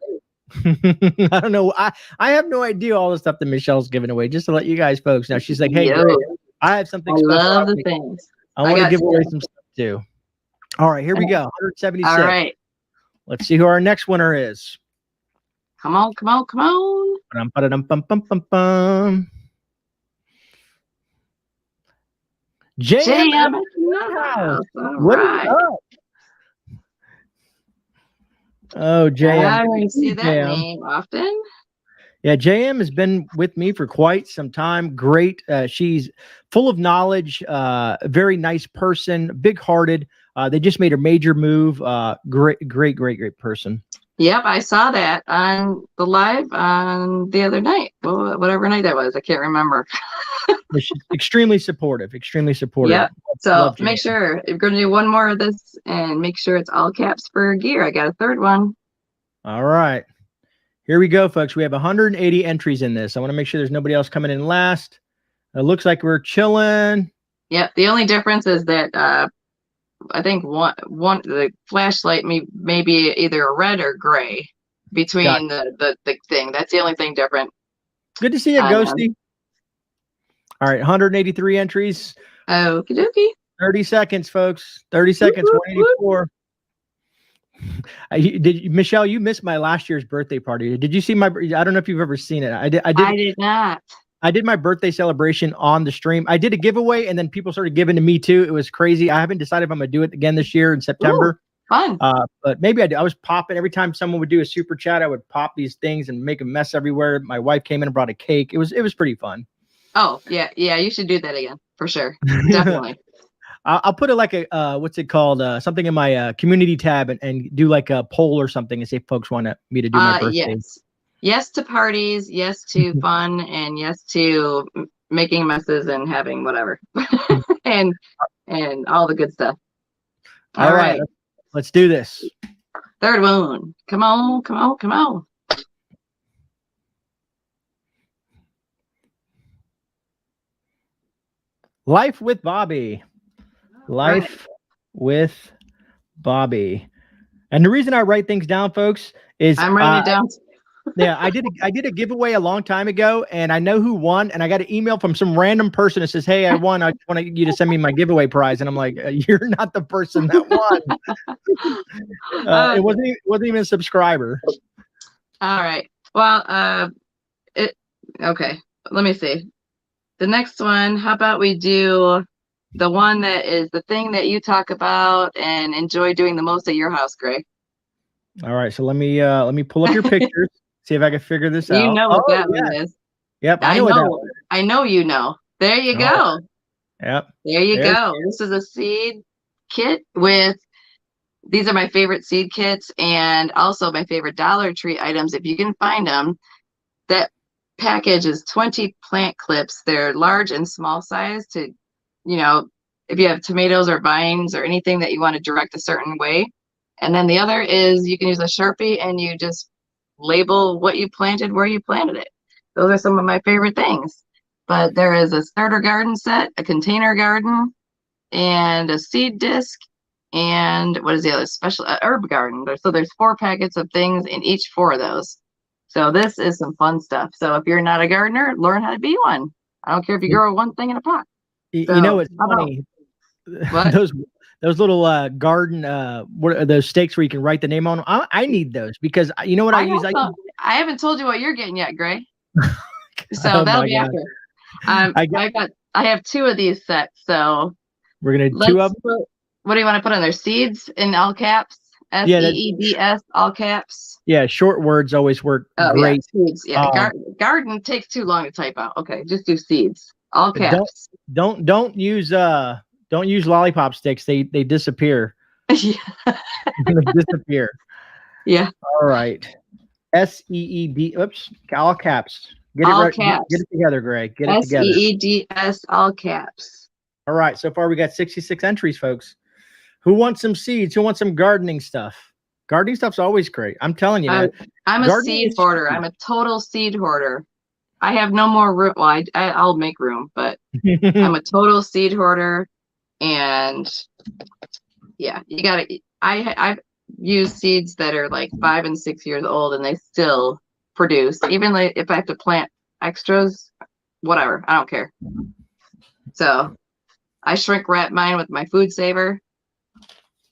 I don't know. I have no idea all the stuff that Michelle's giving away. Just to let you guys folks know, she's like, "Hey, Grey, I have something I special. love the things. I want to give away some stuff too." All right, here we go. 176. All right. Let's see who our next winner is. Come on, come on, come on. JM. What is up? Oh, JM. I don't see that name often. Yeah, JM has been with me for quite some time. Great. She's full of knowledge, very nice person, big-hearted. They just made a major move. Great person. Yep, I saw that on the live on the other night. Well, whatever night that was, I can't remember. She's extremely supportive. Yep. So make sure you're going to do one more of this and make sure it's all caps for gear. I got a third one. All right. Here we go, folks. We have 180 entries in this. I want to make sure there's nobody else coming in last. It looks like we're chilling. Yep. The only difference is that I think one the flashlight may be either a red or gray between the thing. That's the only thing different. Good to see you, Ghosty. All right, 183 entries. Okie dokie. 30 seconds, folks. 30 seconds. 184. Michelle, you missed my last year's birthday party. Did you see my? I don't know if you've ever seen it. I did not. I did my birthday celebration on the stream. I did a giveaway, and then people started giving to me too. It was crazy. I haven't decided if I'm gonna do it again this year in September. Ooh, fun. But maybe I was popping every time someone would do a super chat. I would pop these things and make a mess everywhere. My wife came in and brought a cake. It was pretty fun. Oh yeah, you should do that again for sure. Definitely. I'll put it like a what's it called? Something in my community tab and do like a poll or something and say folks want me to do my birthday. Yes to parties, yes to fun, and yes to making messes and having whatever, and all the good stuff. All right, let's do this. Third one. Come on, come on, come on. Life with Bobby. Life with Bobby. And the reason I write things down, folks, is I'm writing it down. Yeah, I did a giveaway a long time ago, and I know who won. And I got an email from some random person that says, "Hey, I won. I want you to send me my giveaway prize." And I'm like, "You're not the person that won." It wasn't even a subscriber. All right. Well, okay. Let me see. The next one. How about we do the one that is the thing that you talk about and enjoy doing the most at your house, Grey? All right. So let me pull up your pictures. See if I can figure this out. You know what that one is. Yep, I know. I know you know. There you go. Yep. There you go. This is a seed kit with, these are my favorite seed kits and also my favorite Dollar Tree items. If you can find them, that package is 20 plant clips. They're large and small size to, if you have tomatoes or vines or anything that you want to direct a certain way. And then the other is you can use a Sharpie and you just label what you planted, where you planted it. Those are some of my favorite things. But there is a starter garden set, a container garden, and a seed disc, and what is the other special herb garden. So there's 4 packets of things in each 4 of those. So this is some fun stuff. So if you're not a gardener, learn how to be one. I don't care if you grow one thing in a pot. So, you know, it's funny. What? Those little garden, what are those stakes where you can write the name on them? I need those because you know what I use? I haven't told you what you're getting yet, Grey. So that'll be after. I have 2 of these sets. So we're gonna do 2 of them. What do you want to put on there? Seeds in all caps? SEEDS, all caps. Yeah, short words always work great. Yeah, seeds. Yeah, garden takes too long to type out. Okay, just do seeds, all caps. Don't use lollipop sticks. They disappear. Yeah. They disappear. Yeah. All right. SEED. Oops. All caps. All caps. Get it together, Greg. Get it together. SEEDS, all caps. All right. So far, we got 66 entries, folks. Who wants some seeds? Who wants some gardening stuff? Gardening stuff's always great. I'm telling you, man. I'm a seed hoarder. I'm a total seed hoarder. I have no more room. Well, I'll make room, but I'm a total seed hoarder. And yeah, you got to. I've used seeds that are like 5 and 6 years old, and they still produce. Even like if I have to plant extras, whatever, I don't care. So I shrink wrap mine with my food saver.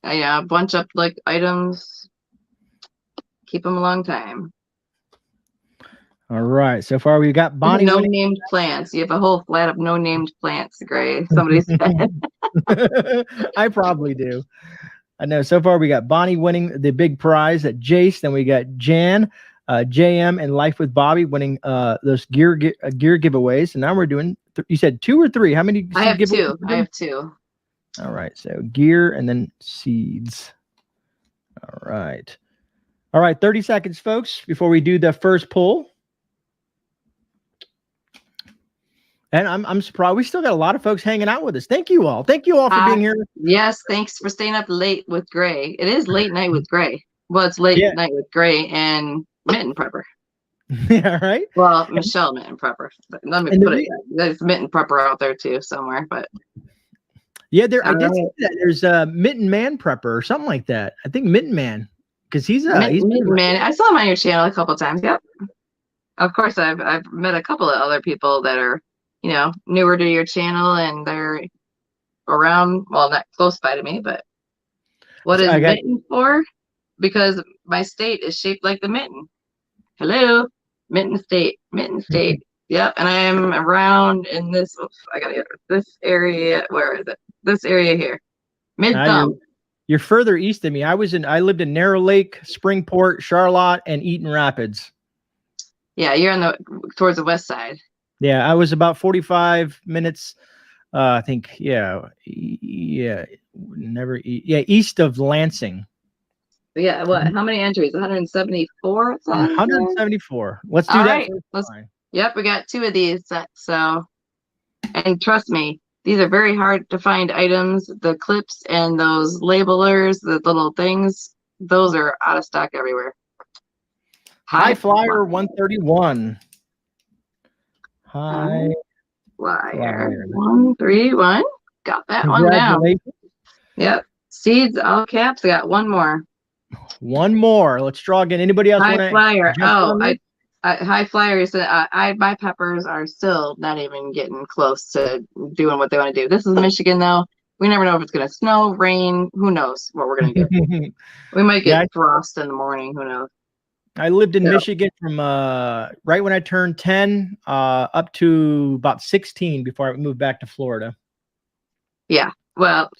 I bunch up like items, keep them a long time. All right. So far, we've got Bonnie. No named plants. You have a whole flat of no named plants, Gray. Somebody said. I probably do. I know. So far, we got Bonnie winning the big prize at Jace. Then we got Jan, JM, and Life with Bobby winning those gear giveaways. And now we're doing. You said 2 or 3. How many? I have 2. I have 2. All right. So gear and then seeds. All right. All right. 30 seconds, folks, before we do the first pull. And I'm surprised we still got a lot of folks hanging out with us. Thank you all. Thank you all for being here. Yes, thanks for staying up late with Gray. It is late night with Gray. Well, it's late night with Gray and Mitten Prepper. Yeah, right. Well, Michelle Mitten Prepper. Let me put it. There's Mitten Prepper out there too somewhere, but yeah, I did see that. There's a Mitten Man Prepper or something like that. I think Mitten Man, because he's Mitten Man. I saw him on your channel a couple of times. Yep. Of course, I've met a couple of other people that are, newer to your channel, and they're around, well, not close by to me, but what is mitten for? Because my state is shaped like the mitten. Hello, Mitten State. Yep, and I am around in this, I gotta get this area. Where is it? This area here. Mid-thumb. You're further east than me. I lived in Narrow Lake, Springport, Charlotte, and Eaton Rapids. Yeah, you're towards the west side. Yeah, I was about 45 minutes. I think, east of Lansing. Yeah, what? How many entries? 174? 174. Let's do that. Right. Yep, we got 2 of these. So, and trust me, these are very hard to find items. The clips and those labelers, the little things, those are out of stock everywhere. High Flyer 131. High Flyer 131. Got that one down. Yep. Seeds, all caps. I got one more. One more. Let's draw again. Anybody else want to? High Flyer. Oh, High Flyer said my peppers are still not even getting close to doing what they want to do. This is Michigan, though. We never know if it's going to snow, rain. Who knows what we're going to get? We might get frost in the morning. Who knows? I lived in Michigan from right when I turned 10 up to about 16 before I moved back to Florida. Yeah, well,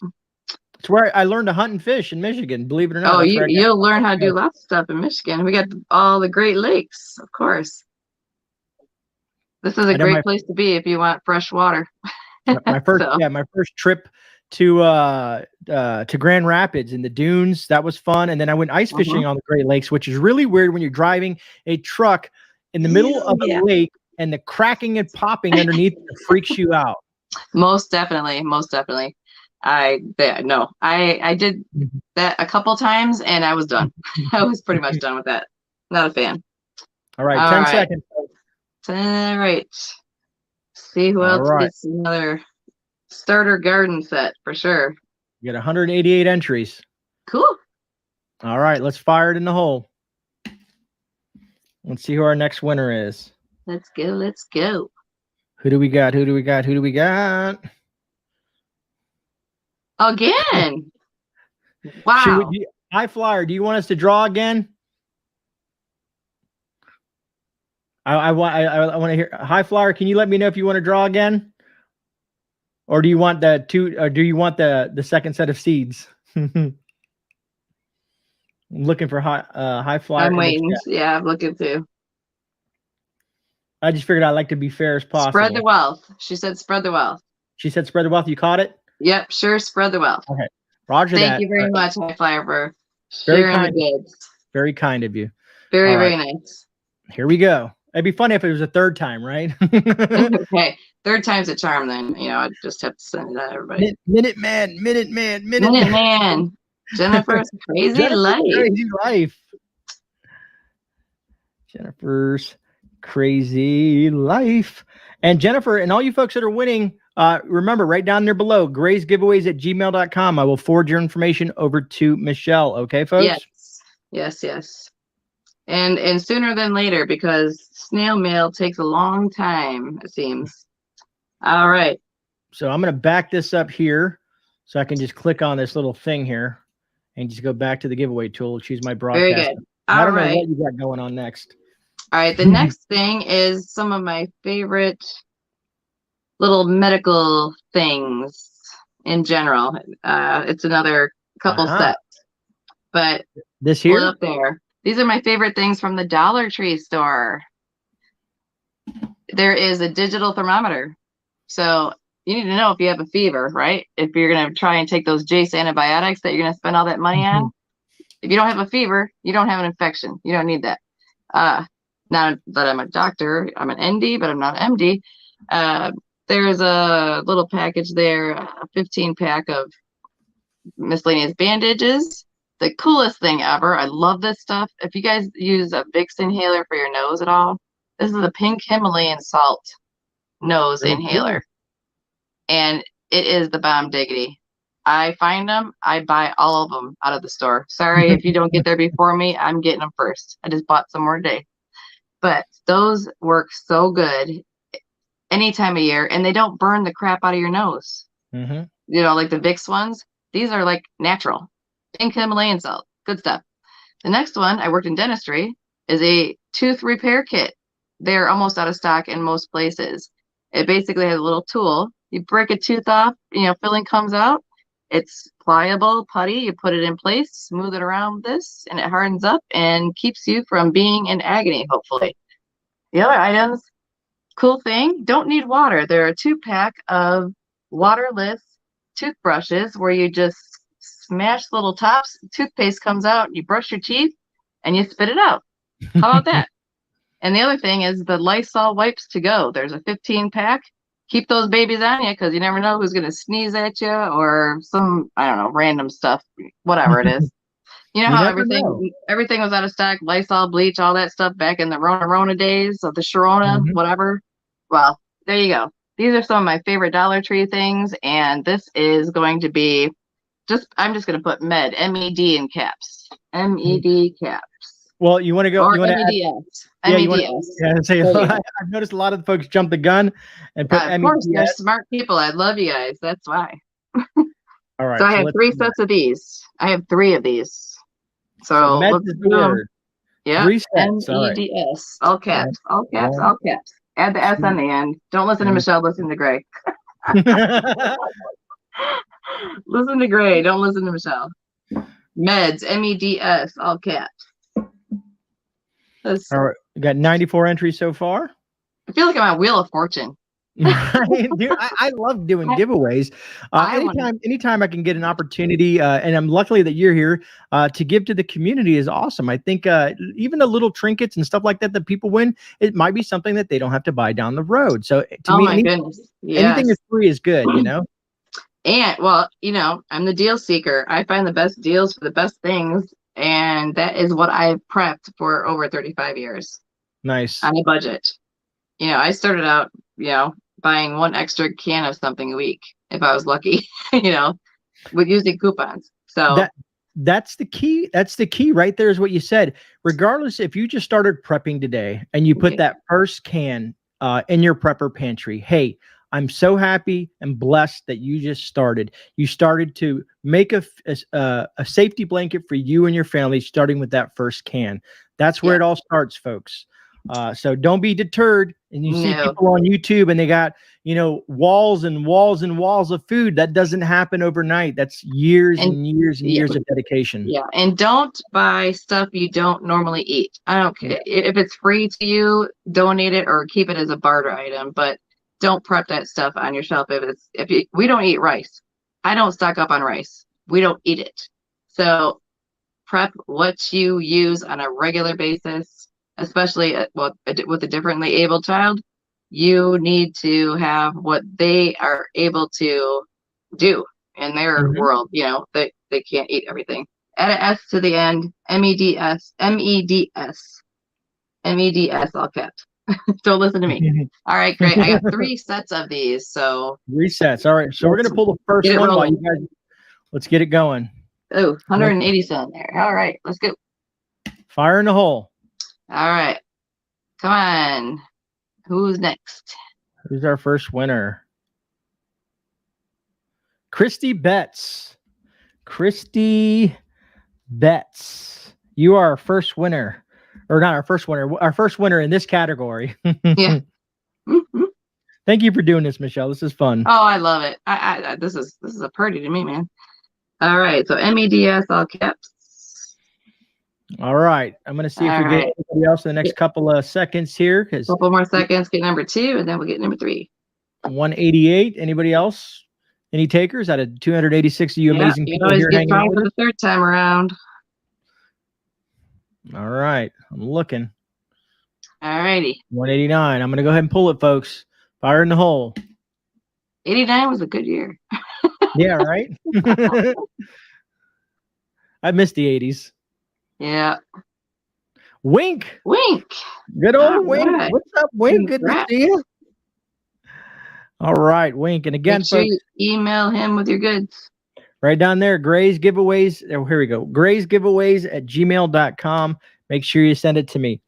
it's where I learned to hunt and fish in Michigan, believe it or not. Oh, you'll learn how to do lots of stuff in Michigan. We got all the Great Lakes, of course. This is a great place to be if you want fresh water. My first trip to Grand Rapids in the dunes, that was fun. And then I went ice fishing on the Great Lakes, which is really weird when you're driving a truck in the middle of a lake and the cracking and popping underneath freaks you out. Most definitely. I did that a couple times and I was done. I was pretty much done with that. Not a fan. All right, 10 seconds. All right. See who else gets another starter garden set for sure. You got 188 entries. Cool. All right, let's fire it in the hole. Let's see who our next winner is. Let's go. Who do we got? Again. Wow. High Flyer, do you want us to draw again? I want to hear. High Flyer, can you let me know if you want to draw again? Or do you want the two? Or do you want the second set of seeds? I'm looking for high flyer I'm in the waiting. chat. Yeah, I'm looking too. I just figured I'd like to be fair as possible. Spread the wealth. She said spread the wealth. She said spread the wealth. You caught it? Yep, sure, spread the wealth. Okay. Roger that. Thank you very much, High Flyer, for Very sharing the kind. goods. Very kind of you. Very, All right. very nice. Here we go. It'd be funny if it was a third time, right? Okay, third time's a charm then. You know, I just have to send it out to everybody. Minute man. Jennifer's crazy life. Crazy life. Jennifer's crazy life. And Jennifer, and all you folks that are winning, remember, right down there below, graysgiveaways@gmail.com. I will forward your information over to Michelle. Okay, folks? Yes. And sooner than later, because snail mail takes a long time, it seems. All right. So I'm going to back this up here so I can just click on this little thing here and just go back to the giveaway tool. Choose my broadcast. Very good. I don't know what you got going on next. All right. The next thing is some of my favorite little medical things in general. It's another couple sets, but this here up there. These are my favorite things from the Dollar Tree store. There is a digital thermometer. So you need to know if you have a fever, right? If you're going to try and take those JASE antibiotics that you're going to spend all that money on. If you don't have a fever, you don't have an infection. You don't need that. Not that I'm a doctor, I'm an ND, but I'm not an MD. There's a little package there, a 15-pack of miscellaneous bandages. The coolest thing ever. I love this stuff. If you guys use a Vicks inhaler for your nose at all, this is a pink Himalayan salt nose inhaler. And it is the bomb diggity. I find them, I buy all of them out of the store. Sorry if you don't get there before me, I'm getting them first. I just bought some more today. But those work so good any time of year, and they don't burn the crap out of your nose. You know, like the Vicks ones, these are like natural. Pink Himalayan salt, good stuff. The next one, I worked in dentistry, is a tooth repair kit. They're almost out of stock in most places. It basically has a little tool. You break a tooth off, you know, filling comes out. It's pliable, putty. You put it in place, smooth it around this, and it hardens up and keeps you from being in agony, hopefully. The other items, cool thing, don't need water. They're a 2-pack of waterless toothbrushes where you just smash little tops, toothpaste comes out, you brush your teeth, and you spit it out. How about that? And the other thing is the Lysol wipes to go. There's a 15-pack. Keep those babies on you because you never know who's going to sneeze at you or some, I don't know, random stuff, whatever it is. You know how everything was out of stock, Lysol, bleach, all that stuff back in the Rona days of the Sharona, whatever. Well, there you go. These are some of my favorite Dollar Tree things, and this is going to be I'm just going to put med, M-E-D in caps. M-E-D caps. Well, you want to go? Or you want M-E-D-S. to M-E-D-S. I've noticed a lot of the folks jump the gun and put of course, they're smart people. I love you guys. That's why. All right. So I have 3 sets of these. I have 3 of these. So let's do them. Yeah. 3 sets. M-E-D-S. All caps. All caps. All caps. Add the S on the end. Don't listen to Michelle. Listen to Grey. Listen to Grey. Don't listen to Michelle. Meds. M-E-D-S. All caps. All right. We got 94 entries so far. I feel like I'm on Wheel of Fortune. Dude, I love doing giveaways. Anytime I can get an opportunity, and I'm luckily that you're here to give to the community is awesome. I think even the little trinkets and stuff like that that people win, it might be something that they don't have to buy down the road. So to me, anything that's free is good, you know. And well, you know, I'm the deal seeker. I find the best deals for the best things, and that is what I've prepped for over 35 years. Nice. On a budget. You know, I started out, you know, buying 1 extra can of something a week if I was lucky, you know, with using coupons. So that's the key. That's the key right there is what you said. Regardless, if you just started prepping today and you put that first can in your prepper pantry, hey, I'm so happy and blessed that you just started. You started to make a safety blanket for you and your family, starting with that first can. That's where it all starts, folks. So don't be deterred. And you see No. people on YouTube and they got, walls and walls and walls of food. That doesn't happen overnight. That's years and years and years of dedication. Yeah. And don't buy stuff you don't normally eat. I don't care. If it's free to you, donate it or keep it as a barter item, but don't prep that stuff on your shelf. We don't eat rice. I don't stock up on rice. We don't eat it. So prep what you use on a regular basis, especially with a differently abled child. You need to have what they are able to do in their world. They can't eat everything. Add an S to the end. MEDS, all caps. Don't listen to me. All right, great. I got 3 sets of these. So 3 sets. All right. So we're gonna pull the first one while you guys. Let's get it going. Oh, 187 there. All right, let's go. Fire in the hole. All right. Come on. Who's next? Who's our first winner? Christy Betts. Christy Betts. You are our first winner. Or not our first winner. Our first winner in this category. Yeah. Thank you for doing this, Michelle. This is fun. Oh, I love it. This is a party to me, man. All right. So MEDS, all caps. All right. I'm going to see if we get anybody else in the next couple of seconds here. Couple more seconds. Get number 2, and then we'll get number 3. 188. Anybody else? Any takers out of 286 of you amazing people always here get hanging trying out for with the 3rd time around. All right. I'm looking. All righty. 189. I'm going to go ahead and pull it, folks. Fire in the hole. 89 was a good year. Yeah, right? I missed the 80s. Yeah. Wink. Wink. Good old Wink. Right. What's up, Wink? Congrats. Good to see you. All right, Wink. And again, Make sure folks, you email him with your goods. right down there, Grey's giveaways. Oh, here we go. Grey's giveaways at gmail.com. Make sure you send it to me.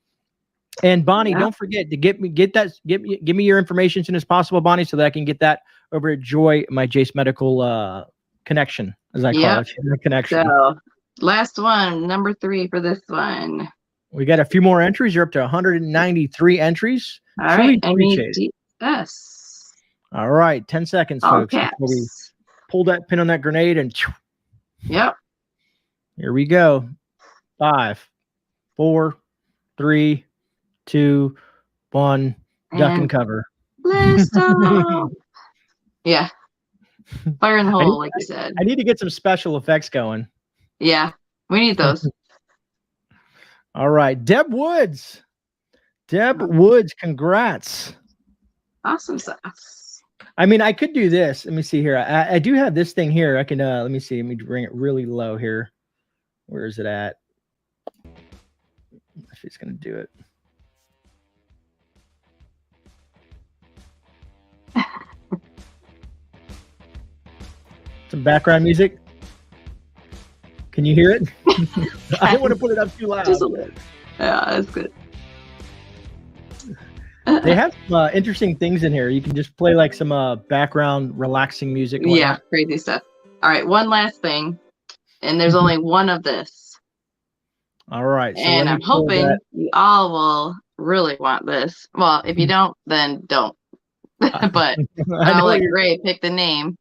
And Bonnie, don't forget to give me your information as soon as possible, Bonnie, so that I can get that over at Joy, my JASE Medical connection, as I call it. Connection. So last one, number 3 for this one. We got a few more entries. You're up to 193 entries. All right. MEDS. All right. 10 seconds, folks. Before we pull that pin on that grenade and yep. Here we go. 5, 4, 3, 2, 1. Duck and cover. Blast off. Yeah. Fire in the hole, like you said. I need to get some special effects going. Yeah. We need those. All right. Deb Woods. Deb Woods, congrats. Awesome sauce. I mean, I could do this. Let me see here. I do have this thing here. I can, let me see. Let me bring it really low here. Where is it at? If it's going to do it. Some background music. Can you hear it? I didn't want to put it up too loud. Yeah, that's good. They have some interesting things in here. You can just play like some background relaxing music. Yeah, crazy stuff. All right, one last thing. And there's only one of this. All right. So and I'm hoping you all will really want this. Well, if you don't, then don't. But I'll let Grey pick the name.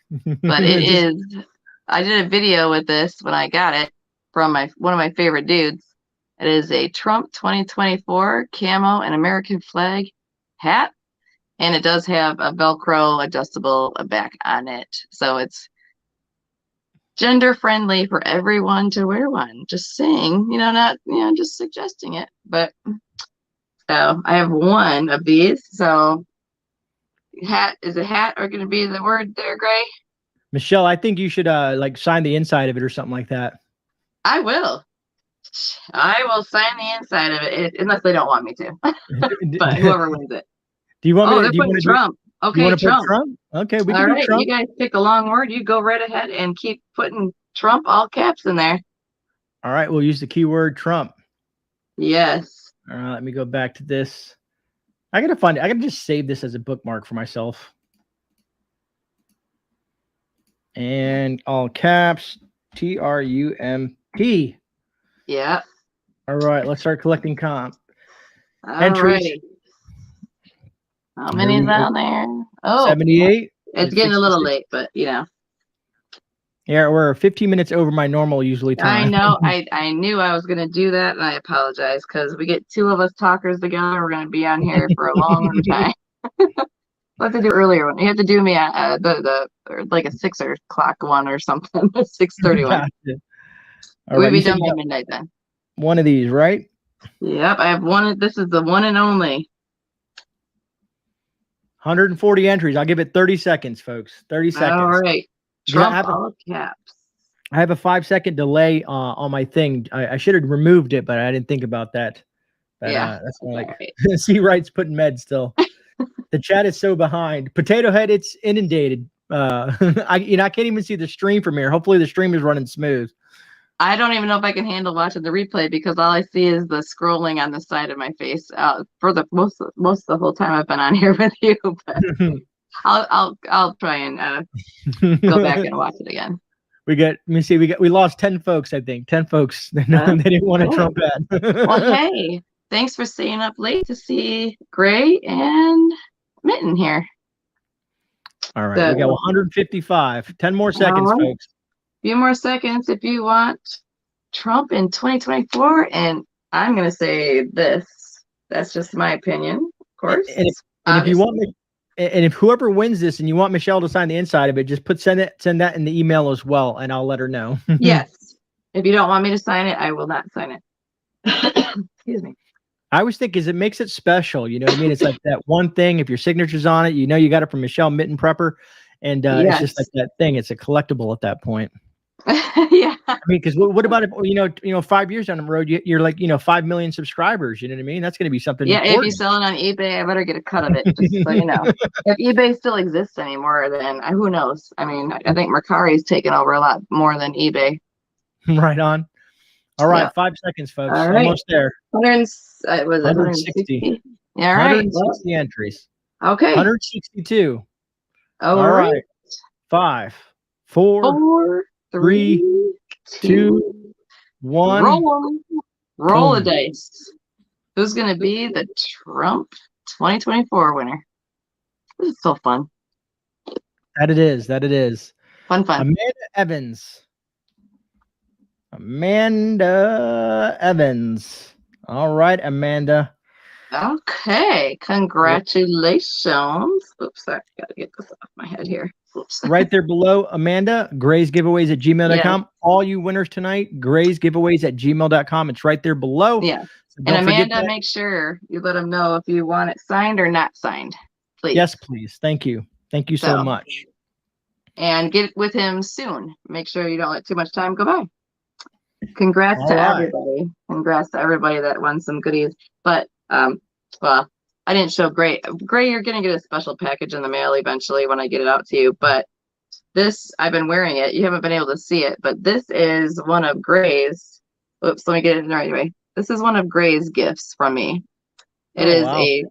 But it is, I did a video with this when I got it from one of my favorite dudes. It is a Trump 2024 camo and American flag hat. And it does have a Velcro adjustable back on it. So it's gender friendly for everyone to wear one. Just saying, not, just suggesting it. But so I have one of these. So hat, is a hat or going to be the word there, Grey? Michelle, I think you should like sign the inside of it or something like that. I will sign the inside of it unless they don't want me to. But whoever wins it. Do you want me to? Do you want Trump? Okay, Trump. Okay, we can do Trump. You guys pick a long word. You go right ahead and keep putting Trump all caps in there. All right, we'll use the keyword Trump. Yes. All right, let me go back to this. I gotta find it. I gotta just save this as a bookmark for myself. And all caps, TRUMP. Yeah. All right, let's start collecting comp. entries. Alrighty. How many is out there? Oh, 78. it's getting a little late, but you know. Yeah, we're 15 minutes over my normal usually time. I know. I knew I was going to do that, and I apologize because we get two of us talkers together. We're going to be on here for a long time. We'll have to do earlier one. You have to do me at or like a 6 o'clock one or something. 6:31. Gotcha. All We'd right, be done by midnight then. One of these, right? Yep, I have one. This is the one and only. 140 entries. I'll give it 30 seconds, folks. 30 seconds. All right. Trump all caps. I have a 5-second delay on my thing. I should have removed it, but I didn't think about that. But, yeah. That's like, right. See, Wright's putting med still. The chat is so behind. Potato Head, it's inundated. I can't even see the stream from here. Hopefully the stream is running smooth. I don't even know if I can handle watching the replay because all I see is the scrolling on the side of my face for the most of the whole time I've been on here with you. But I'll try and go back and watch it again. We lost 10 folks, I think. 10 folks. They didn't want a Trump ad. Well, hey, thanks for staying up late to see Grey and Mitten here. All right, so, we got 155. 10 more seconds, folks. Few more seconds if you want Trump in 2024, and I'm going to say this. That's just my opinion, of course. And if you want me, and if whoever wins this and you want Michelle to sign the inside of it, just send that in the email as well, and I'll let her know. Yes. If you don't want me to sign it, I will not sign it. Excuse me. I always think it makes it special. You know what I mean? It's like that one thing. If your signature's on it, you know you got it from Michelle Mitten Prepper, and it's just like that thing. It's a collectible at that point. Yeah. I mean, because what about if 5 years down the road you're like 5 million subscribers? You know what I mean? That's going to be something. Yeah. important. If you sell it on eBay, I better get a cut of it. Just so you know, if eBay still exists anymore, then who knows? I mean, I think Mercari's taken over a lot more than eBay. Right on. All right, 5 seconds, folks. All right. Almost there. 160. Yeah, all right. 160 entries. Okay. 162. All right. 5, 4, 3, 2, 1. Roll the dice. Who's going to be the Trump 2024 winner? This is so fun. That it is. Fun. Amanda Evans. All right, Amanda. Okay. Congratulations. Oops, I got to get this off my head here. Oops. Right there below, Amanda, Grey's giveaways at gmail.com. Yeah. All you winners tonight, Grey's giveaways at gmail.com. It's right there below. Yeah. So and Amanda, make sure you let them know if you want it signed or not signed, please. Yes, please. Thank you. Thank you so much. And get with him soon. Make sure you don't let too much time go by. Congrats to everybody. Congrats to everybody that won some goodies. But, well, I didn't show Grey. Grey, you're going to get a special package in the mail eventually when I get it out to you. But this, I've been wearing it. You haven't been able to see it. But this is one of Grey's. Oops, let me get it in the right way. This is one of Grey's gifts from me. It is a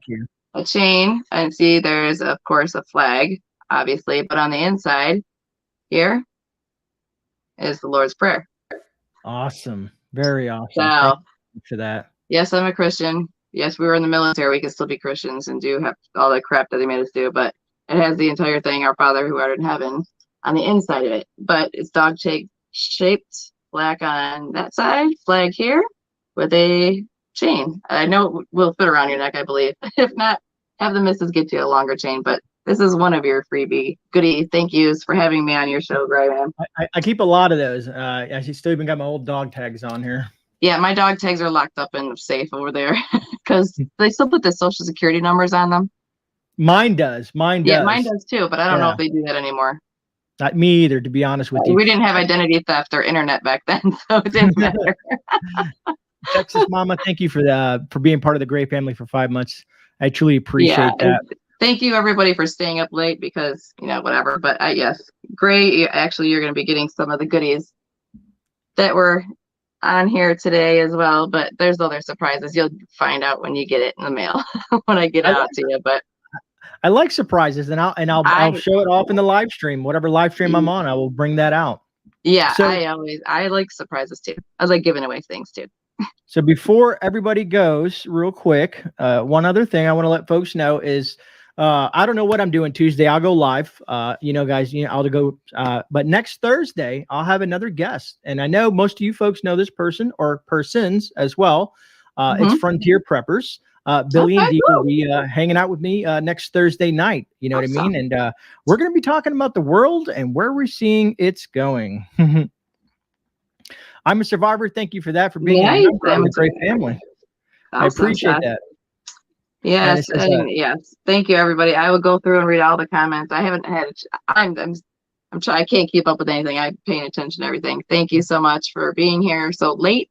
chain. And see, there's, of course, a flag, obviously. But on the inside here is the Lord's Prayer. Awesome. Very awesome. So, thank you for that. Yes, I'm a Christian. Yes, we were in the military. We can still be Christians and do have all that crap that they made us do. But it has the entire thing, Our Father who art in heaven, on the inside of it. But it's dog shaped, black on that side, flag here, with a chain. I know it will fit around your neck, I believe. If not, have the missus get you a longer chain. But this is one of your freebie goodie. Thank yous for having me on your show, GreyMan. I keep a lot of those. I still even got my old dog tags on here. Yeah, my dog tags are locked up in the safe over there because they still put the social security numbers on them. Mine does. Yeah, mine does too, but I don't know if they do that anymore. Not me either, to be honest with you. We didn't have identity theft or internet back then, so it didn't matter. Texas Mama, thank you for being part of the Grey family for 5 months. I truly appreciate that. Thank you, everybody, for staying up late because, whatever. But yes, Grey, actually, you're going to be getting some of the goodies that were on here today as well. But there's other surprises. You'll find out when you get it in the mail when I get out to you. But I like surprises, and I'll show it off in the live stream. Whatever live stream I'm on, I will bring that out. Yeah, so, I like surprises too. I like giving away things too. So before everybody goes, real quick, one other thing I want to let folks know is I don't know what I'm doing Tuesday. I'll go live. Guys, I'll go. But next Thursday, I'll have another guest, and I know most of you folks know this person or persons as well. It's Frontier Preppers. Billy and Dee will be hanging out with me next Thursday night. You know what I mean? And we're going to be talking about the world and where we're seeing it's going. I'm a survivor. Thank you for that, for being a member of the Grey family. Awesome, I appreciate that. Yes, yes. Thank you, everybody. I will go through and read all the comments. I haven't had. I'm trying. I can't keep up with anything. I'm paying attention to everything. Thank you so much for being here so late.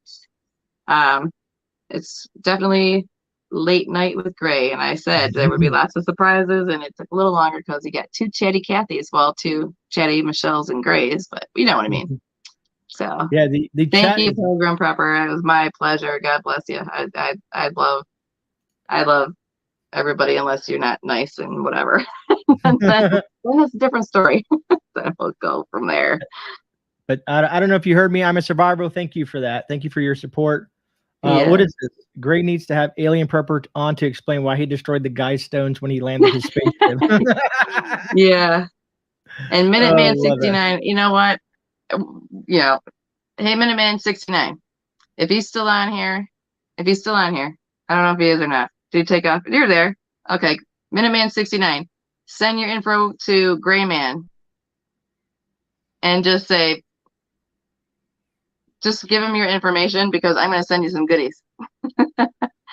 It's definitely late night with Grey, and I said there would be lots of surprises, and it took a little longer because you got two chatty Kathys, well, two chatty Michelles and Greys, but you know what I mean. So yeah, thank you, Pilgrim Prepper. It was my pleasure. God bless you. I love everybody, unless you're not nice and whatever. And then that's a different story. Then we'll go from there. But I don't know if you heard me. I'm a survivor. Thank you for that. Thank you for your support. What is this? Grey needs to have Alien Prepper on to explain why he destroyed the Guy Stones when he landed his spaceship. Yeah. And Minuteman 69, you know what? Hey, Minuteman 69. If he's still on here, I don't know if he is or not. Did he take off? You're there. Okay. Minuteman 69. Send your info to GreyMan and just give him your information, because I'm going to send you some goodies. I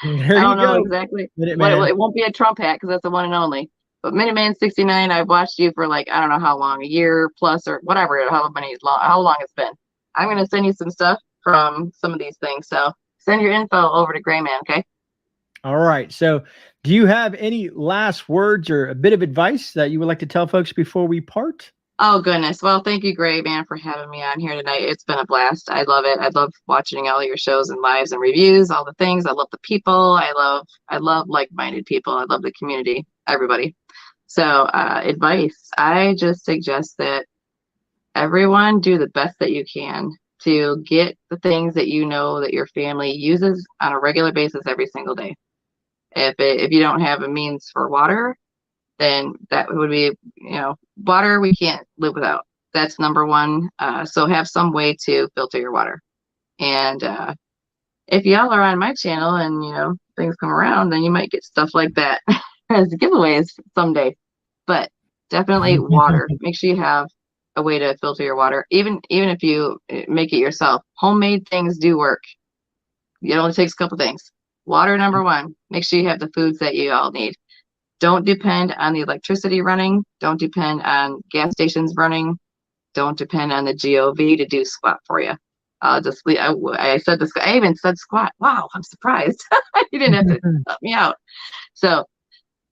don't know exactly. It won't be a Trump hat, because that's the one and only. But Minuteman 69, I've watched you for I don't know how long, a year plus or whatever, how long it's been. I'm going to send you some stuff from some of these things. So send your info over to GreyMan, okay? All right. So do you have any last words or a bit of advice that you would like to tell folks before we part? Oh, goodness. Well, thank you, GreyMan, for having me on here tonight. It's been a blast. I love it. I love watching all your shows and lives and reviews, all the things. I love the people. I love like-minded people. I love the community, everybody. So advice, I just suggest that everyone do the best that you can to get the things that you know that your family uses on a regular basis every single day. If you don't have a means for water, then that would be, water we can't live without. That's number one. So have some way to filter your water. And if y'all are on my channel and, things come around, then you might get stuff like that as giveaways someday. But definitely water. Make sure you have a way to filter your water. Even if you make it yourself, homemade things do work. It only takes a couple things. Water, number one. Make sure you have the foods that you all need. Don't depend on the electricity running. Don't depend on gas stations running. Don't depend on the GOV to do squat for you. I said this. I even said squat. Wow, I'm surprised. You didn't have to help me out. So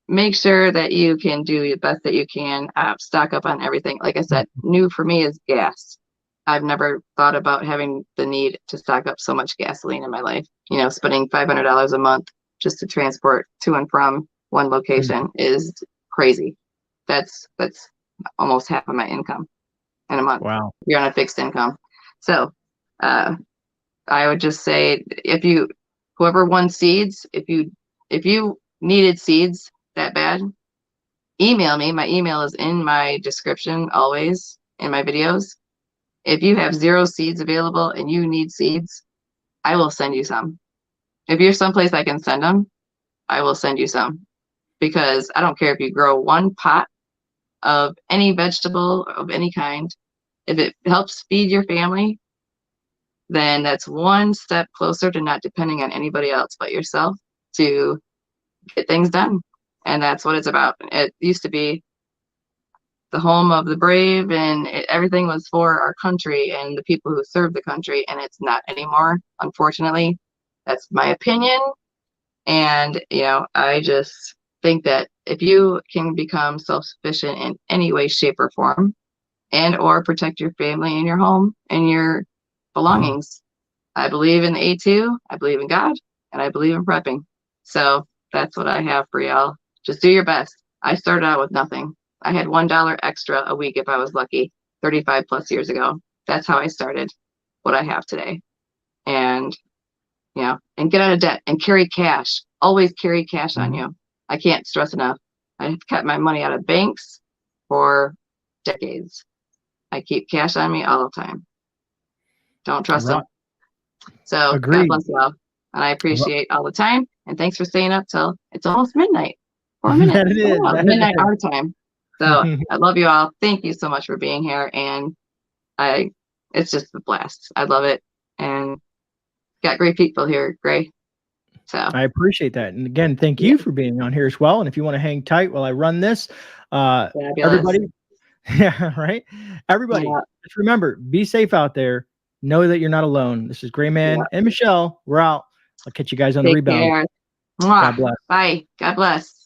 make sure that you can do the best that you can. Stock up on everything. Like I said, new for me is gas. I've never thought about having the need to stock up so much gasoline in my life. Spending $500 a month just to transport to and from one location is crazy. That's almost half of my income in a month. Wow. You're on a fixed income. So I would just say, whoever won seeds, if you needed seeds that bad, email me. My email is in my description always in my videos. If you have 0 seeds available and you need seeds, I will send you some. If you're someplace I can send them, I will send you some. Because I don't care if you grow one pot of any vegetable of any kind. If it helps feed your family, then that's one step closer to not depending on anybody else but yourself to get things done. And that's what it's about. It used to be the home of the brave, and everything was for our country and the people who serve the country, and it's not anymore, unfortunately. That's my opinion. And I just think that if you can become self-sufficient in any way, shape, or form, and or protect your family and your home and your belongings, I believe in the A2, I believe in God, and I believe in prepping. So that's what I have for y'all. Just do your best. I started out with nothing. I had $1 extra a week if I was lucky, 35 plus years ago. That's how I started what I have today. And you know, and get out of debt and carry cash. Always carry cash on you. I can't stress enough. I've kept my money out of banks for decades. I keep cash on me all the time. Don't trust them. So God Agreed. bless you all. And I appreciate all the time. And thanks for staying up till it's almost midnight. 4 minutes. That it is. Wow, That midnight it our time. So I love you all. Thank you so much for being here. And it's just a blast. I love it. And got great people here, Grey. So I appreciate that. And again, thank you for being on here as well. And if you want to hang tight while I run this, everybody, yeah, right. Everybody, just remember, be safe out there. Know that you're not alone. This is GreyMan and Michelle. We're out. I'll catch you guys on the rebound. Care. God bless. Bye. God bless.